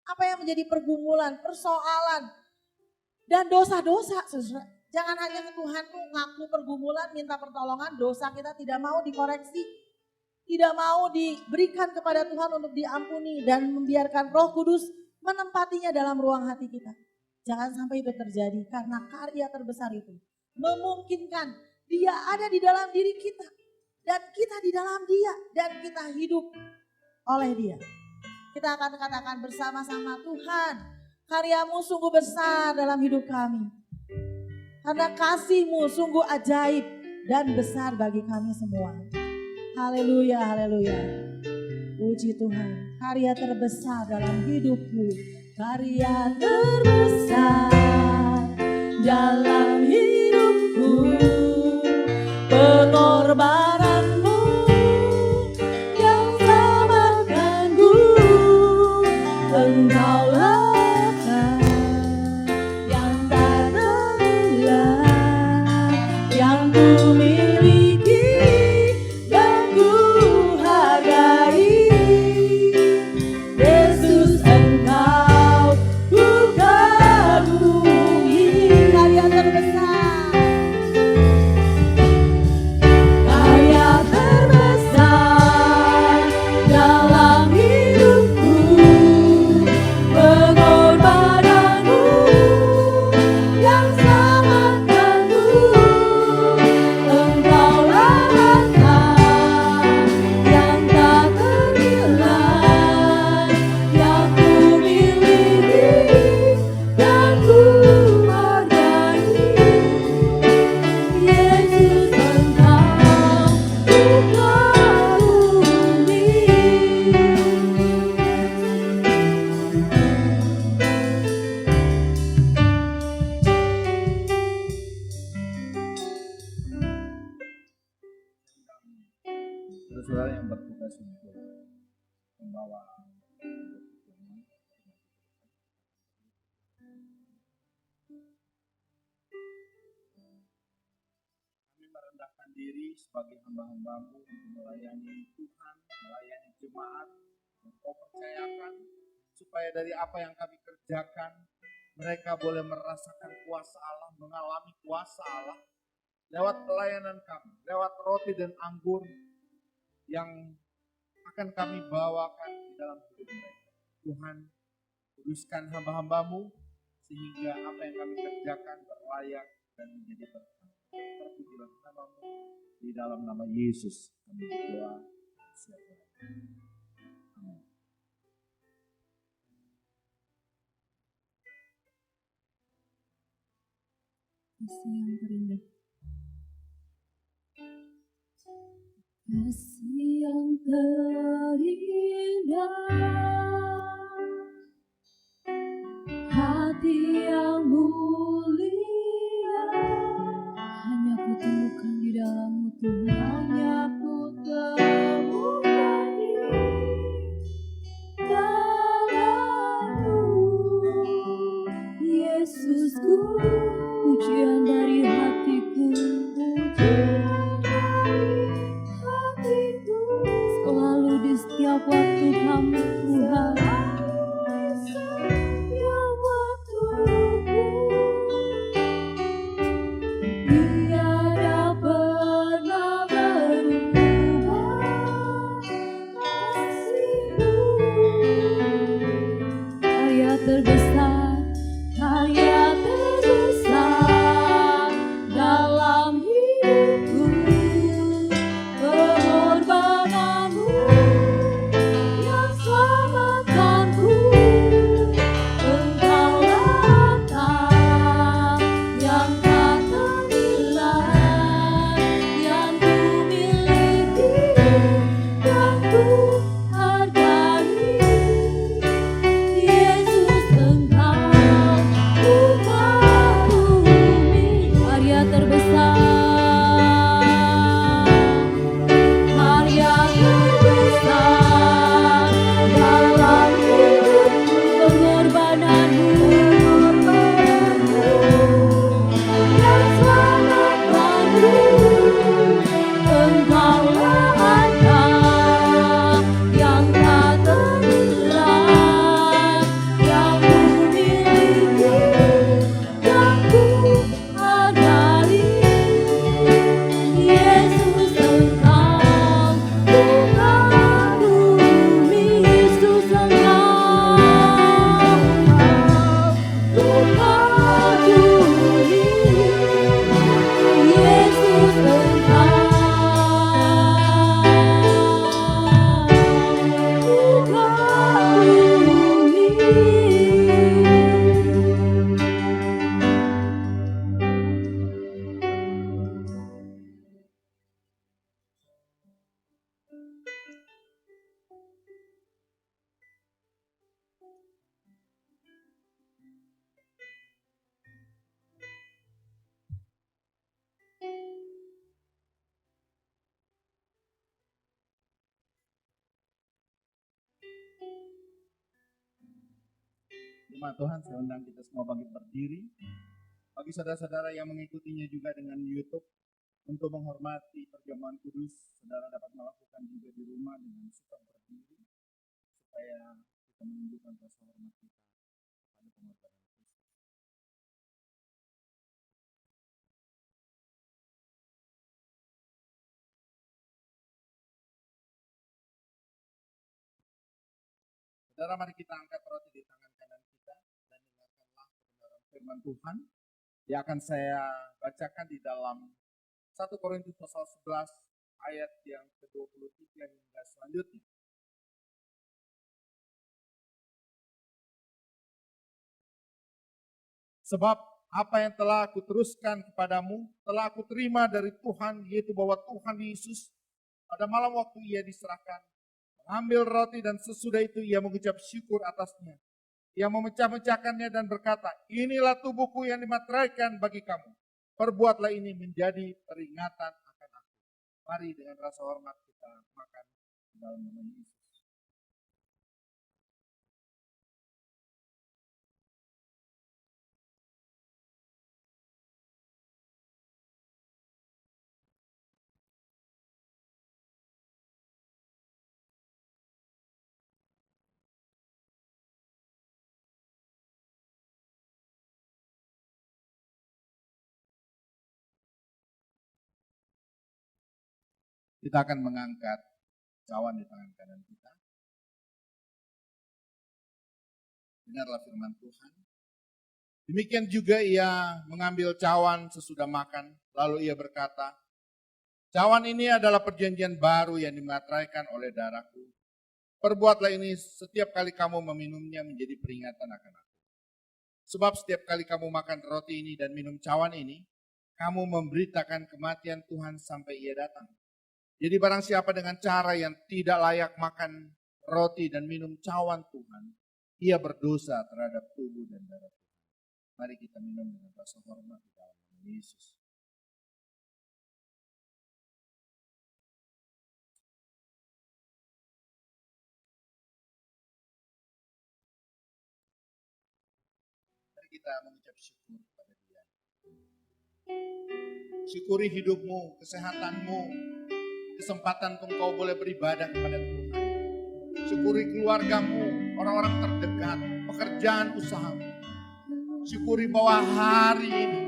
Apa yang menjadi pergumulan, persoalan, dan dosa-dosa. Saudara. Jangan hanya ke Tuhan tuh ngaku pergumulan, minta pertolongan, dosa kita tidak mau dikoreksi. Tidak mau diberikan kepada Tuhan untuk diampuni dan membiarkan Roh Kudus menempatinya dalam ruang hati kita. Jangan sampai itu terjadi karena karya terbesar itu memungkinkan Dia ada di dalam diri kita dan kita di dalam Dia dan kita hidup oleh Dia. Kita akan katakan bersama-sama, Tuhan, karya-Mu sungguh besar dalam hidup kami. Karena kasih-Mu sungguh ajaib dan besar bagi kami semua. Haleluya, haleluya. Puji Tuhan, karya terbesar dalam hidupku. Karya terbesar dalam hidupku. Pengorbananmu yang selamatkanku. Engkau lakukan yang tak terhilang, yang ku miliki dan ku hargai. Yesus, Engkau ku kagumi. Karya terbesar, karya terbesar dalam hidupku. Pengorbananmu yang selamatkanku. Engkau lakukan yang tak terhilang, yang ku miliki dan ku hargai. Yesus, Engkau ku kagumi. Saudara yang bertugas untuk membawa kami merendahkan diri sebagai hamba-hamba-Mu untuk melayani Tuhan, melayani jemaat yang Kau percayakan, supaya dari apa yang kami kerjakan mereka boleh merasakan kuasa Allah, mengalami kuasa Allah lewat pelayanan kami, lewat roti dan anggur yang akan kami bawakan di dalam hidup mereka. Tuhan, kuduskan hamba-hamba-Mu sehingga apa yang kami kerjakan berlayak dan menjadi berkat. Terpujilah nama-Mu, di dalam nama Yesus kami berdoa. Amin. Kasih yang terindah, kasih yang terindah, hati yang mulia, hanya ku temukan di dalam-Mu Tuhan, hanya ku temukan di dalam-Mu, Yesusku. Pujian dari hatiku, pujian dari hatiku, selalu di setiap waktu kami Tuhan, setiap waktuku, tiada pernah berubah kasih-Mu. Karya terbesar, karya terbesar dalam hidupku. Pengorbananmu yang selamatkan. Jemaat Tuhan, saya undang kita semua bangkit berdiri. Bagi saudara-saudara yang mengikutinya juga dengan YouTube, untuk menghormati perjamuan kudus, saudara dapat melakukan juga di rumah dengan sikap berdiri, supaya kita menunjukkan rasa hormat kita pada pengorbanan Kristus. Saudara, mari kita angkat roti di tangan kanan kita dan dengarkanlah kebenaran firman Tuhan yang akan saya bacakan di dalam 1 Korintus pasal 11 ayat yang ke-23 hingga selanjutnya. Sebab apa yang telah aku teruskan kepadamu, telah aku terima dari Tuhan, yaitu bahwa Tuhan Yesus pada malam waktu ia diserahkan, mengambil roti dan sesudah itu ia mengucap syukur atasnya. Ia memecah-mecahkannya dan berkata, inilah tubuhku yang dimateraikan bagi kamu. Perbuatlah ini menjadi peringatan akan aku. Mari dengan rasa hormat kita makan dalam nama Yesus. Kita akan mengangkat cawan di tangan kanan kita. Dengarlah firman Tuhan. Demikian juga ia mengambil cawan sesudah makan, lalu ia berkata, cawan ini adalah perjanjian baru yang dimateraikan oleh darahku. Perbuatlah ini setiap kali kamu meminumnya menjadi peringatan akan aku. Sebab setiap kali kamu makan roti ini dan minum cawan ini, kamu memberitakan kematian Tuhan sampai ia datang. Jadi barang siapa dengan cara yang tidak layak makan roti dan minum cawan Tuhan, ia berdosa terhadap tubuh dan darah Tuhan. Mari kita minum dengan rasa hormat di dalam nama Yesus. Mari kita mengucap syukur kepada Dia. Syukuri hidupmu, kesehatanmu, kesempatan untuk kau boleh beribadah kepada Tuhan. Syukuri keluargamu, orang-orang terdekat, pekerjaan usahamu. Syukuri bahwa hari ini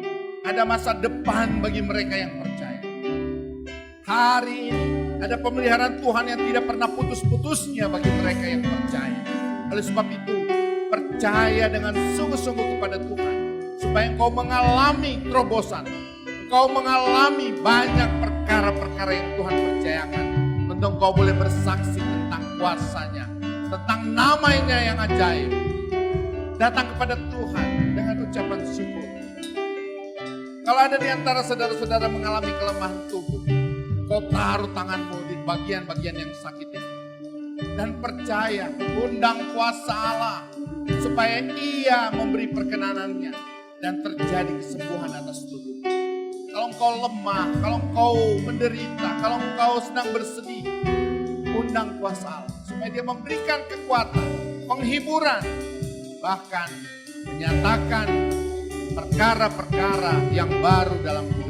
ada masa depan bagi mereka yang percaya. Hari ini ada pemeliharaan Tuhan yang tidak pernah putus-putusnya bagi mereka yang percaya. Oleh sebab itu, percaya dengan sungguh-sungguh kepada Tuhan. Supaya engkau mengalami terobosan. Engkau mengalami banyak perkara-perkara yang Tuhan percayakan. Untuk engkau boleh bersaksi tentang kuasanya. Tentang namanya yang ajaib. Datang kepada Tuhan dengan ucapan syukur. Kalau ada di antara saudara-saudara mengalami kelemahan tubuh, kau taruh tanganmu di bagian-bagian yang sakit itu. Dan percaya, undang kuasa Allah. Supaya ia memberi perkenanannya. Dan terjadi kesembuhan atas tubuh. Kalau engkau lemah, kalau engkau menderita, kalau engkau sedang bersedih, undang kuasa Allah. Supaya dia memberikan kekuatan, penghiburan, bahkan menyatakan perkara-perkara yang baru dalam hidupmu.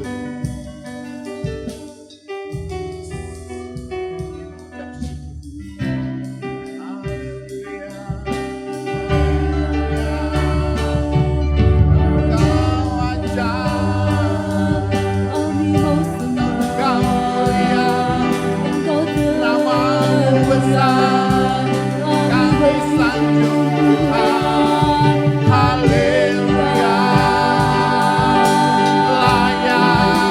Haleluya, layak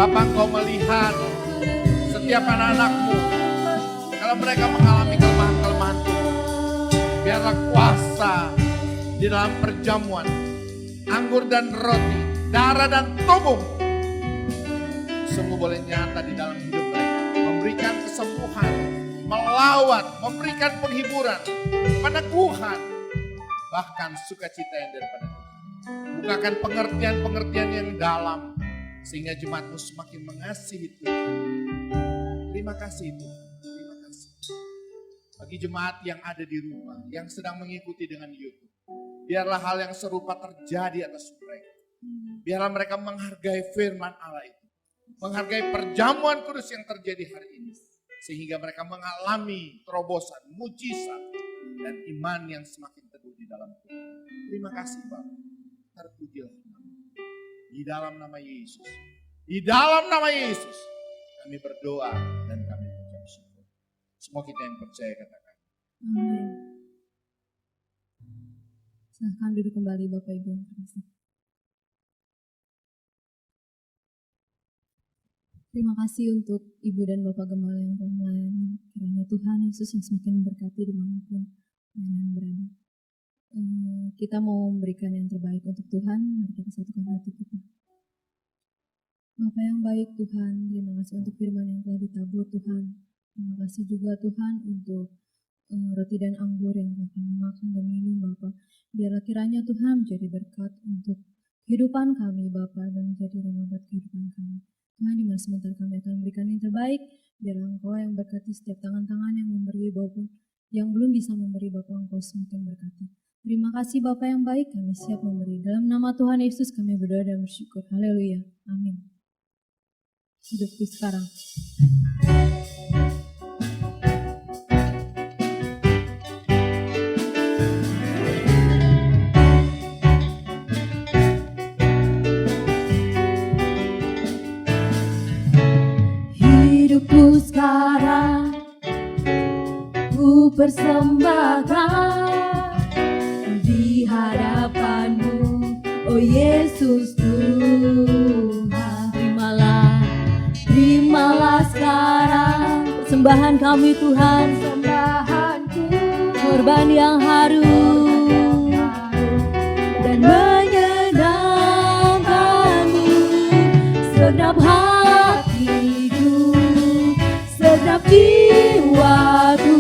Bapa, Engkau melihat setiap anak-anak-Mu. Kalau mereka mengalami kelemahan-kelemahan tubuh, biarlah kuasa di dalam perjamuan, anggur dan roti, darah dan tubuh sungguh boleh nyata di dalam hidup mereka, memberikan kesembuhan, melawat, memberikan penghiburan, peneguhan, bahkan sukacita yang daripada Tuhan. Bukakan pengertian-pengertian yang dalam, sehingga jemaat-Mu semakin mengasihi Tuhan. Terima kasih Tuhan, terima kasih. Bagi jemaat yang ada di rumah, yang sedang mengikuti dengan YouTube, biarlah hal yang serupa terjadi atas mereka. Biarlah mereka menghargai firman Allah itu, menghargai perjamuan kudus yang terjadi hari ini, sehingga mereka mengalami terobosan, mujizat, dan iman yang semakin teguh di dalam Tuhan. Terima kasih Bapak, terpujilah nama. Di dalam nama Yesus, di dalam nama Yesus, kami berdoa dan kami mengucap syukur. Semua kita yang percaya katakan. Amin. Silahkan duduk kembali Bapak Ibu. Terima kasih. Terima kasih untuk Ibu dan Bapak Gembala yang telah melayani. Kiranya Tuhan Yesus yang semakin memberkati dimanapun kalian berada. Kita mau memberikan yang terbaik untuk Tuhan. Mari kita satukan hati kita. Bapa yang baik Tuhan, terima kasih untuk firman yang telah ditabur Tuhan. Terima kasih juga Tuhan untuk roti dan anggur yang telah kami makan dan minum Bapa. Biarlah kiranya Tuhan menjadi berkat untuk kehidupan kami Bapa dan menjadi rema buat kehidupan kami. Tuhan, di mana sebentar kami akan memberikan yang terbaik, biarlah Engkau yang berkati setiap tangan-tangan yang memberi maupun yang belum bisa memberi Bapa, Engkau semakin berkati. Terima kasih Bapa yang baik, kami siap memberi. Dalam nama Tuhan Yesus kami berdoa dan bersyukur. Haleluya. Amin. Hidupku sekarang. Hidupku sekarang ku persembahkan di hadapan-Mu, oh Yesus Tuhan. Terimalah sekarang persembahan kami Tuhan, persembahanku, korban yang harum dan menyenangkan-Mu. Segenap hatiku, segenap jiwaku,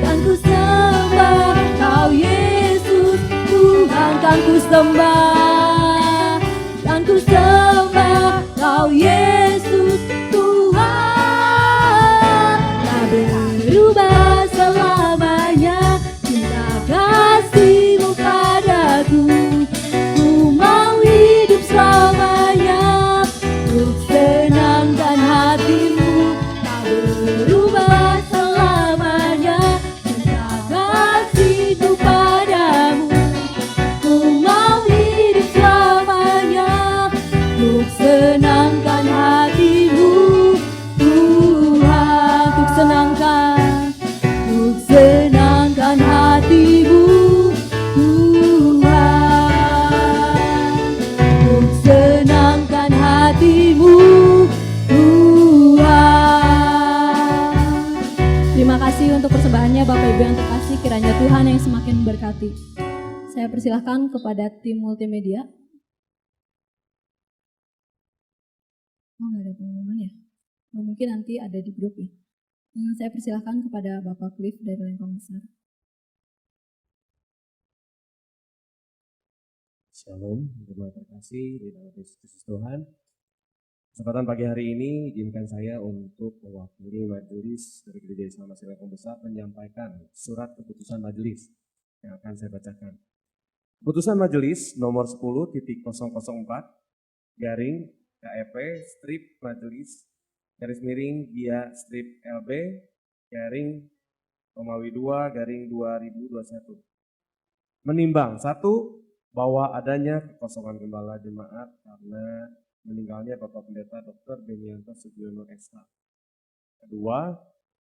kan ku sembah Kau Yesus Tuhan, kan ku sembah, kan ku sembah Kau Yesus Tuhan. Tak berubah selamanya cinta kasih-Mu padaku. Ku mau hidup selamanya untuk senangkan hati-Mu. Tak berubah selamanya cinta kasih-Mu padamu. Ku mau hidup selamanya untuk senangkan hati-Mu Tuhan. Untuk senangkan hati-Mu Tuhan. Untuk senangkan hati-Mu Tuhan. Terima kasih untuk persembahannya Bapak Ibu yang terkasih, kiranya Tuhan yang semakin memberkati. Saya persilahkan kepada tim multimedia. Oh, nggak ada pengumuman ya? Oh, mungkin nanti ada di grup ya. Saya persilahkan kepada Bapak Cliff dari Lengkong Besar. Shalom, terima kasih di dalam Yesus Tuhan. Kesempatan pagi hari ini izinkan saya untuk mewakili majelis dari Gereja Islam Masih Lengkong Besar menyampaikan surat keputusan majelis yang akan saya bacakan. Keputusan majelis nomor 10.004 garing KEP strip majelis garis miring dia strip LB garing Romawi 2 garing 2021. Menimbang satu, bahwa adanya kekosongan gembala jemaat karena meninggalnya Bapak Pendeta Dr. Benianto Sugiono SH. Kedua,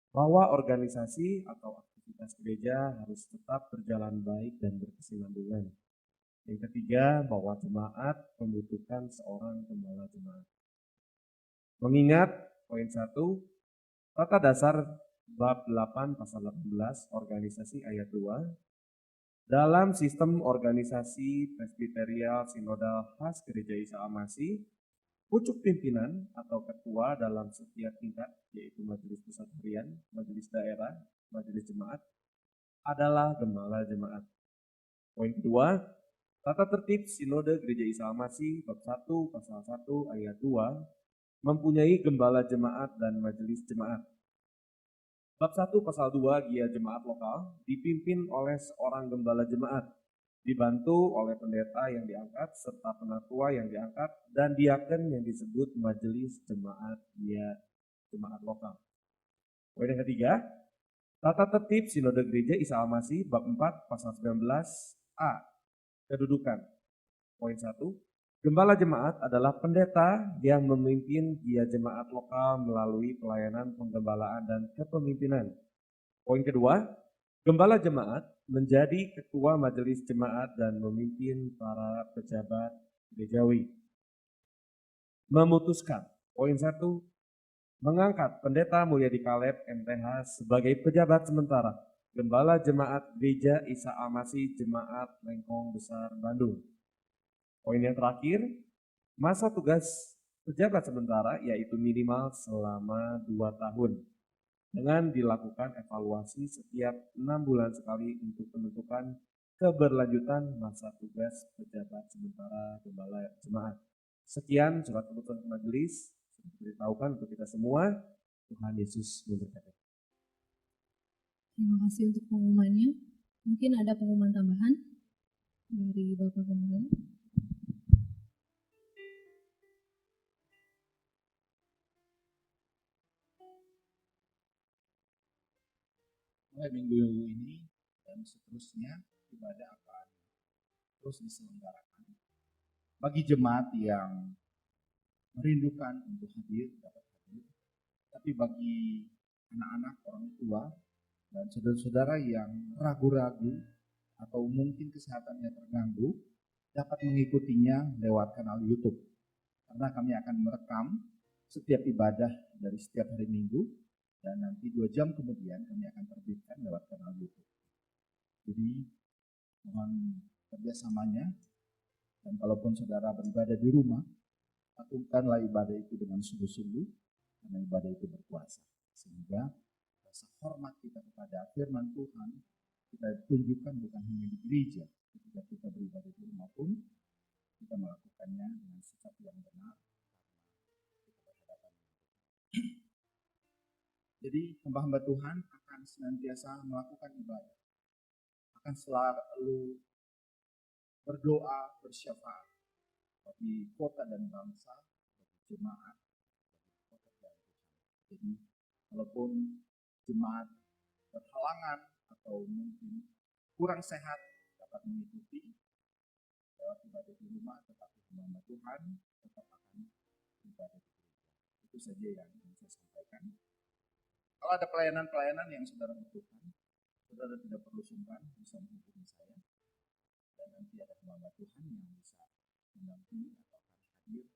bahwa organisasi atau aktivitas gereja harus tetap berjalan baik dan berkesinambungan. Yang ketiga, bahwa jemaat membutuhkan seorang gembala jemaat. Mengingat poin 1, Tata Dasar bab 8 pasal 18 organisasi ayat 2, dalam sistem organisasi presbiterial sinodal khas Gereja Isa Al-Masih, pucuk pimpinan atau ketua dalam setiap tingkat, yaitu majelis pusat harian, majelis daerah, majelis jemaat, adalah gembala jemaat. Poin kedua, tata tertib sinode Gereja Isa Al-Masih bab 1 pasal 1 ayat 2 mempunyai gembala jemaat dan majelis jemaat. Bab 1 pasal 2 Gia Jemaat Lokal dipimpin oleh seorang gembala jemaat, dibantu oleh pendeta yang diangkat serta penatua yang diangkat dan diaken yang disebut majelis jemaat Gia Jemaat Lokal. Poin yang ketiga, tata tertib sinode Gereja Isa Al-Masih bab 4 pasal 19a, kedudukan. Poin 1, gembala jemaat adalah pendeta yang memimpin Gia Jemaat Lokal melalui pelayanan penggembalaan dan kepemimpinan. Poin kedua, gembala jemaat menjadi ketua majelis jemaat dan memimpin para pejabat gerejawi. Memutuskan. Poin 1, mengangkat Pendeta Mulyadi Kaleb MTH sebagai pejabat sementara Gembala Jemaat Gereja Isa Al-Masih Jemaat Lengkong Besar Bandung. Poin yang terakhir, masa tugas pejabat sementara yaitu minimal selama 2 tahun dengan dilakukan evaluasi setiap 6 bulan sekali untuk menentukan keberlanjutan masa tugas pejabat sementara gembala jemaat. Sekian surat keputusan majelis, diberitahukan untuk kita semua. Tuhan Yesus memberkati. Terima kasih untuk pengumumannya. Mungkin ada pengumuman tambahan dari Bapak Gembala. Mulai minggu ini dan seterusnya ibadah akan terus diselenggarakan. Bagi jemaat yang merindukan untuk hadir, dapat hadir. Tapi bagi anak-anak, orang tua, dan saudara-saudara yang ragu-ragu atau mungkin kesehatannya terganggu, dapat mengikutinya lewat kanal YouTube. Karena kami akan merekam setiap ibadah dari setiap hari Minggu, dan nanti 2 jam kemudian kami akan terbitkan lewat kanal YouTube. Jadi mohon kerjasamanya, dan kalaupun saudara beribadah di rumah, lakukanlah ibadah itu dengan sungguh-sungguh, karena ibadah itu berkuasa. Sehingga rasa hormat kita kepada firman Tuhan, kita tunjukkan bukan hanya di gereja, ketika kita beribadah di rumah pun, kita melakukannya dengan sikap yang benar, kita berhadapan dengan Tuhan. Jadi hamba-hamba Tuhan akan senantiasa melakukan ibadah, akan selalu berdoa, bersyafaat bagi kota dan bangsa, bagi jemaat, bagi pekerjaan Tuhan. Jadi walaupun jemaat berhalangan atau mungkin kurang sehat dapat mengikuti lewat ibadah di rumah, tetapi hamba Tuhan tetap akan ibadah di gereja. Itu saja yang ingin saya sampaikan. Kalau ada pelayanan-pelayanan yang saudara butuhkan, saudara tidak perlu sungkan, bisa menghubungi saya. Dan nanti ada hamba Tuhan yang bisa mendampingi atau akan hadir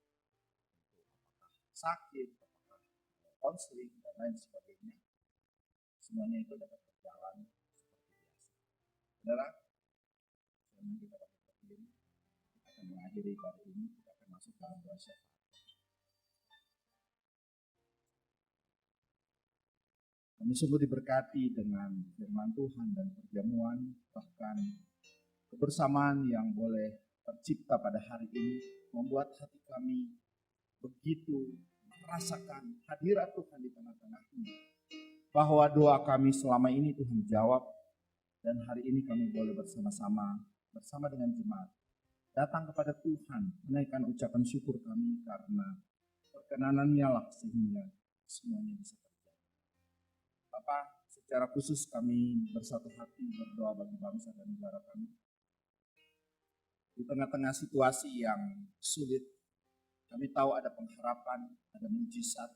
untuk apakah sakit, apakah konseling, dan lain sebagainya. Semuanya itu dapat berjalan seperti biasa. Saudara, sebelum kita dapat berdiri, kita akan mengakhiri ibadah ini, kita akan masuk dalam doa syafaat. Kami sungguh diberkati dengan firman Tuhan dan perjamuan, bahkan kebersamaan yang boleh tercipta pada hari ini, membuat hati kami begitu merasakan hadirat Tuhan di tengah-tengahnya. Bahwa doa kami selama ini Tuhan jawab, dan hari ini kami boleh bersama-sama, bersama dengan jemaat, datang kepada Tuhan, menaikkan ucapan syukur kami karena perkenanannya lah sehingga semuanya bisa terjadi. Bapak, secara khusus kami bersatu hati berdoa bagi bangsa dan negara kami. Di tengah-tengah situasi yang sulit, kami tahu ada pengharapan, ada mujizat,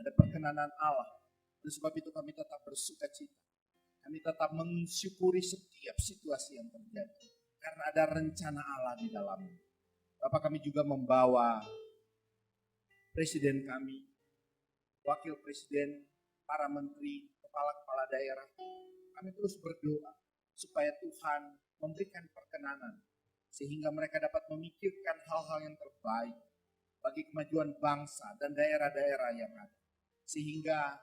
ada perkenanan Allah. Oleh sebab itu kami tetap bersuka cita. Kami tetap mensyukuri setiap situasi yang terjadi. Karena ada rencana Allah di dalamnya. Bapak, kami juga membawa Presiden kami, wakil presiden, para menteri, kepala-kepala daerah. Kami terus berdoa supaya Tuhan memberikan perkenanan sehingga mereka dapat memikirkan hal-hal yang terbaik bagi kemajuan bangsa dan daerah-daerah yang ada. Sehingga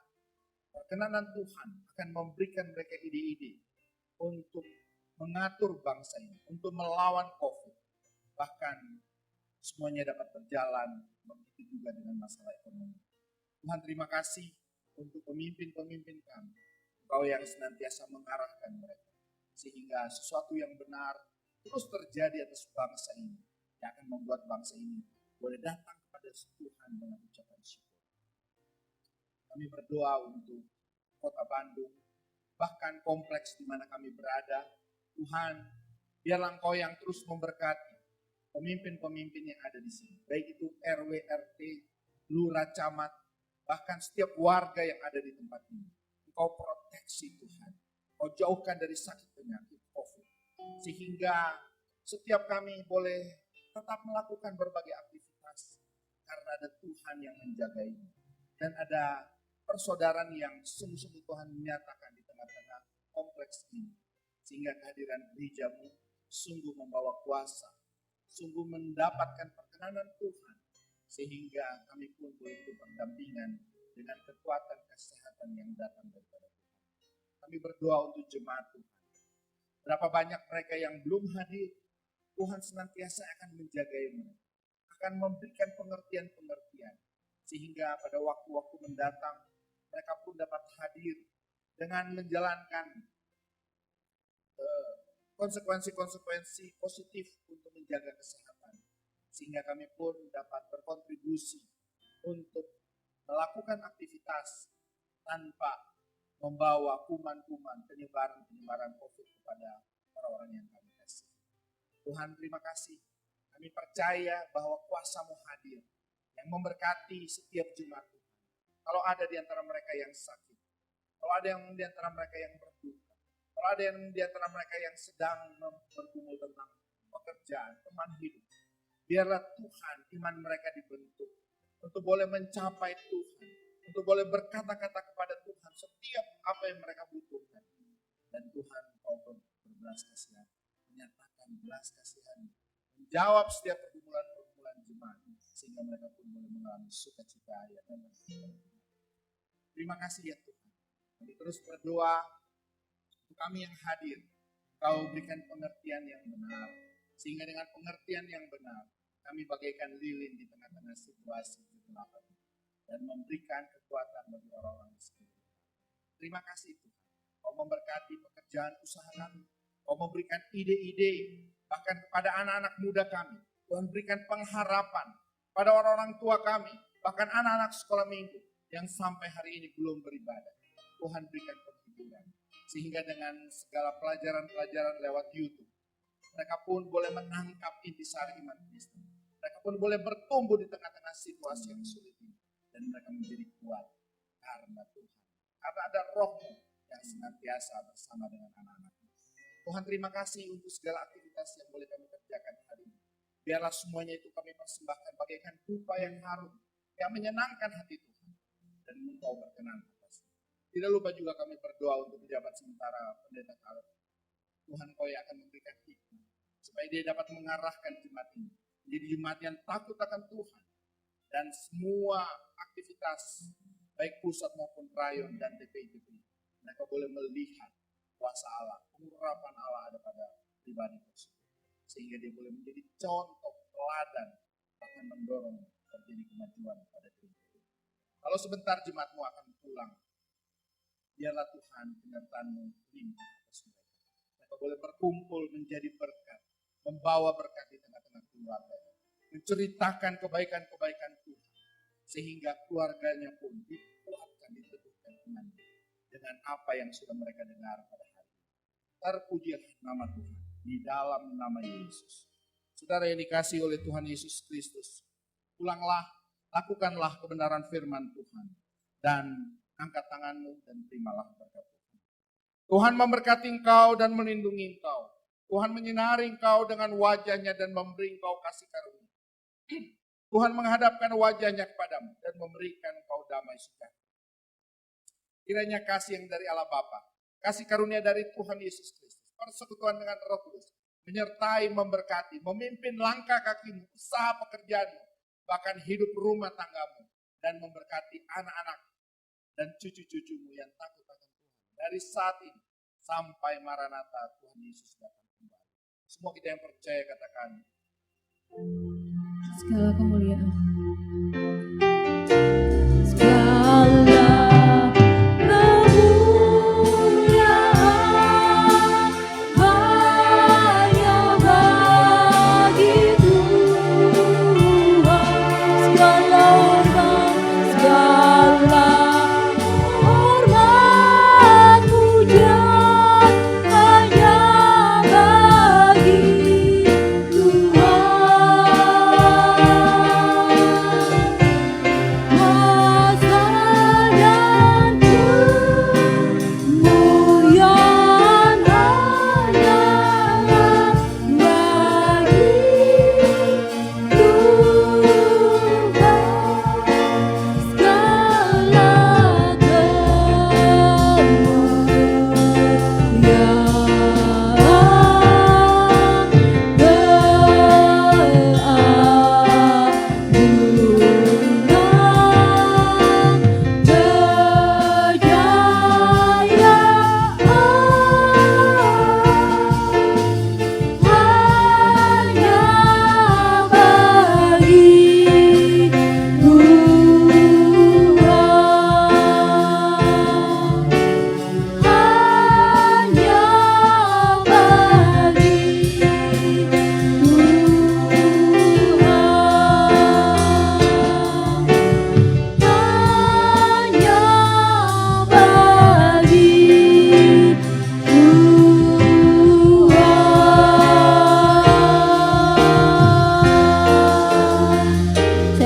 perkenanan Tuhan akan memberikan mereka ide-ide untuk mengatur bangsa ini, untuk melawan COVID. Bahkan semuanya dapat berjalan, begitu juga dengan masalah ekonomi. Tuhan terima kasih untuk pemimpin-pemimpin kami, Engkau yang senantiasa mengarahkan mereka. Sehingga sesuatu yang benar terus terjadi atas bangsa ini, yang akan membuat bangsa ini boleh datang kepada Tuhan dengan ucapan syukur. Kami berdoa untuk Kota Bandung, bahkan kompleks di mana kami berada. Tuhan, biarlah Engkau yang terus memberkati pemimpin-pemimpin yang ada di sini. Baik itu RW, RT, lurah, camat, bahkan setiap warga yang ada di tempat ini. Engkau proteksi Tuhan. Engkau jauhkan dari sakit penyakit COVID. Sehingga setiap kami boleh tetap melakukan berbagai aktivitas. Karena ada Tuhan yang menjaga ini. Dan ada persaudaraan yang sungguh-sungguh Tuhan menyatakan di tengah-tengah kompleks ini. Sehingga kehadiran gerejamu sungguh membawa kuasa. Sungguh mendapatkan perkenanan Tuhan. Sehingga kami pun boleh berdampingan dengan kekuatan kesehatan yang datang daripada Tuhan. Kami berdoa untuk jemaat Tuhan. Berapa banyak mereka yang belum hadir, Tuhan senantiasa akan menjaga mereka. Akan memberikan pengertian-pengertian. Sehingga pada waktu-waktu mendatang, mereka pun dapat hadir dengan menjalankan konsekuensi-konsekuensi positif untuk menjaga kesehatan. Sehingga kami pun dapat berkontribusi untuk melakukan aktivitas tanpa membawa kuman-kuman penyebaran COVID kepada orang-orang yang kami kasih. Tuhan terima kasih. Kami percaya bahwa kuasa-Mu hadir yang memberkati setiap jemaat Tuhan. Kalau ada di antara mereka yang sakit, kalau ada yang di antara mereka yang berduka, kalau ada yang di antara mereka yang sedang bergumul tentang pekerjaan, teman hidup, biarlah Tuhan iman mereka dibentuk untuk boleh mencapai Tuhan, untuk boleh berkata-kata kepada Tuhan setiap apa yang mereka butuhkan. Dan Tuhan Engkau berbelas kasihan, menyatakan belas kasihan, menjawab setiap pergumulan-pergumulan jemaat, sehingga mereka pun boleh mengalami sukacita yang benar. Terima kasih ya Tuhan. Kami terus berdoa untuk kami yang hadir. Kau berikan pengertian yang benar. Sehingga dengan pengertian yang benar, kami bagaikan lilin di tengah-tengah situasi kegelapan dan memberikan kekuatan bagi orang-orang di sekitar. Terima kasih Tuhan. Kau memberkati pekerjaan usaha kami. Kau memberikan ide-ide bahkan kepada anak-anak muda kami. Tuhan berikan pengharapan pada orang-orang tua kami, bahkan anak-anak sekolah minggu yang sampai hari ini belum beribadah. Tuhan berikan penghiburan. Sehingga dengan segala pelajaran-pelajaran lewat YouTube, mereka pun boleh menangkap intisari iman Kristen. Mereka pun boleh bertumbuh di tengah-tengah situasi yang sulit ini. Dan mereka menjadi kuat karena Tuhan. Karena ada Roh-Mu yang senantiasa bersama dengan anak-anak. Tuhan terima kasih untuk segala aktivitas yang boleh kami kerjakan hari ini. Biarlah semuanya itu kami persembahkan bagaikan dupa yang harum, yang menyenangkan hati Tuhan. Dan Engkau berkenan atasnya. Tidak lupa juga kami berdoa untuk pejabat sementara pendeta Kaleb. Tuhan Engkau yang akan memberikan hikmah, supaya dia dapat mengarahkan jemaat ini menjadi jemaat yang takut akan Tuhan. Dan semua aktivitas, baik pusat maupun rayon dan TPI-TPI, mereka boleh melihat kuasa Allah, pengurapan Allah ada pada pribadi tersebut. Sehingga dia boleh menjadi contoh, teladan, bahkan mendorong terjadi kemajuan pada diri. Kalau sebentar jemaat-Mu akan pulang, biarlah Tuhan penyertaan-Mu limpah atas mereka. Mereka boleh berkumpul menjadi berkat, membawa berkat di tengah-tengah keluarga, menceritakan kebaikan-kebaikan Tuhan, sehingga keluarganya pun dikuatkan, diteguhkan imannya dengan apa yang sudah mereka dengar pada hari ini. Terpujilah nama Tuhan di dalam nama Yesus. Saudara yang dikasihi oleh Tuhan Yesus Kristus, pulanglah, lakukanlah kebenaran firman Tuhan, dan angkat tanganmu dan terimalah berkat Tuhan. Tuhan memberkati engkau dan melindungi engkau. Tuhan menyinari engkau dengan wajahnya dan memberi engkau kasih karunia. Tuhan menghadapkan wajahnya kepadamu dan memberikan kau damai sejahtera. Kiranya kasih yang dari Allah Bapa, kasih karunia dari Tuhan Yesus Kristus, persekutuan dengan Roh Kudus, menyertai, memberkati, memimpin langkah kakimu, usaha pekerjaanmu, bahkan hidup rumah tanggamu, dan memberkati anak-anak dan cucu-cucumu yang takut akan Tuhan. Dari saat ini sampai Maranatha Tuhan Yesus datang kembali. Semua kita yang percaya katakan, Segala kemuliaan, segala kemuliaan hanya bagi Tuhan. Segala hormat pujian hanya bagi Tuhan.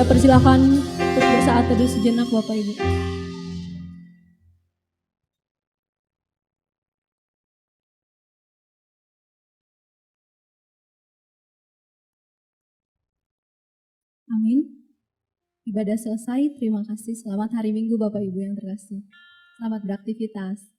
Persilakan untuk bersaat teduh sejenak Bapak Ibu. Amin. Ibadah selesai, terima kasih. Selamat hari Minggu Bapak Ibu yang terkasih. Selamat beraktivitas.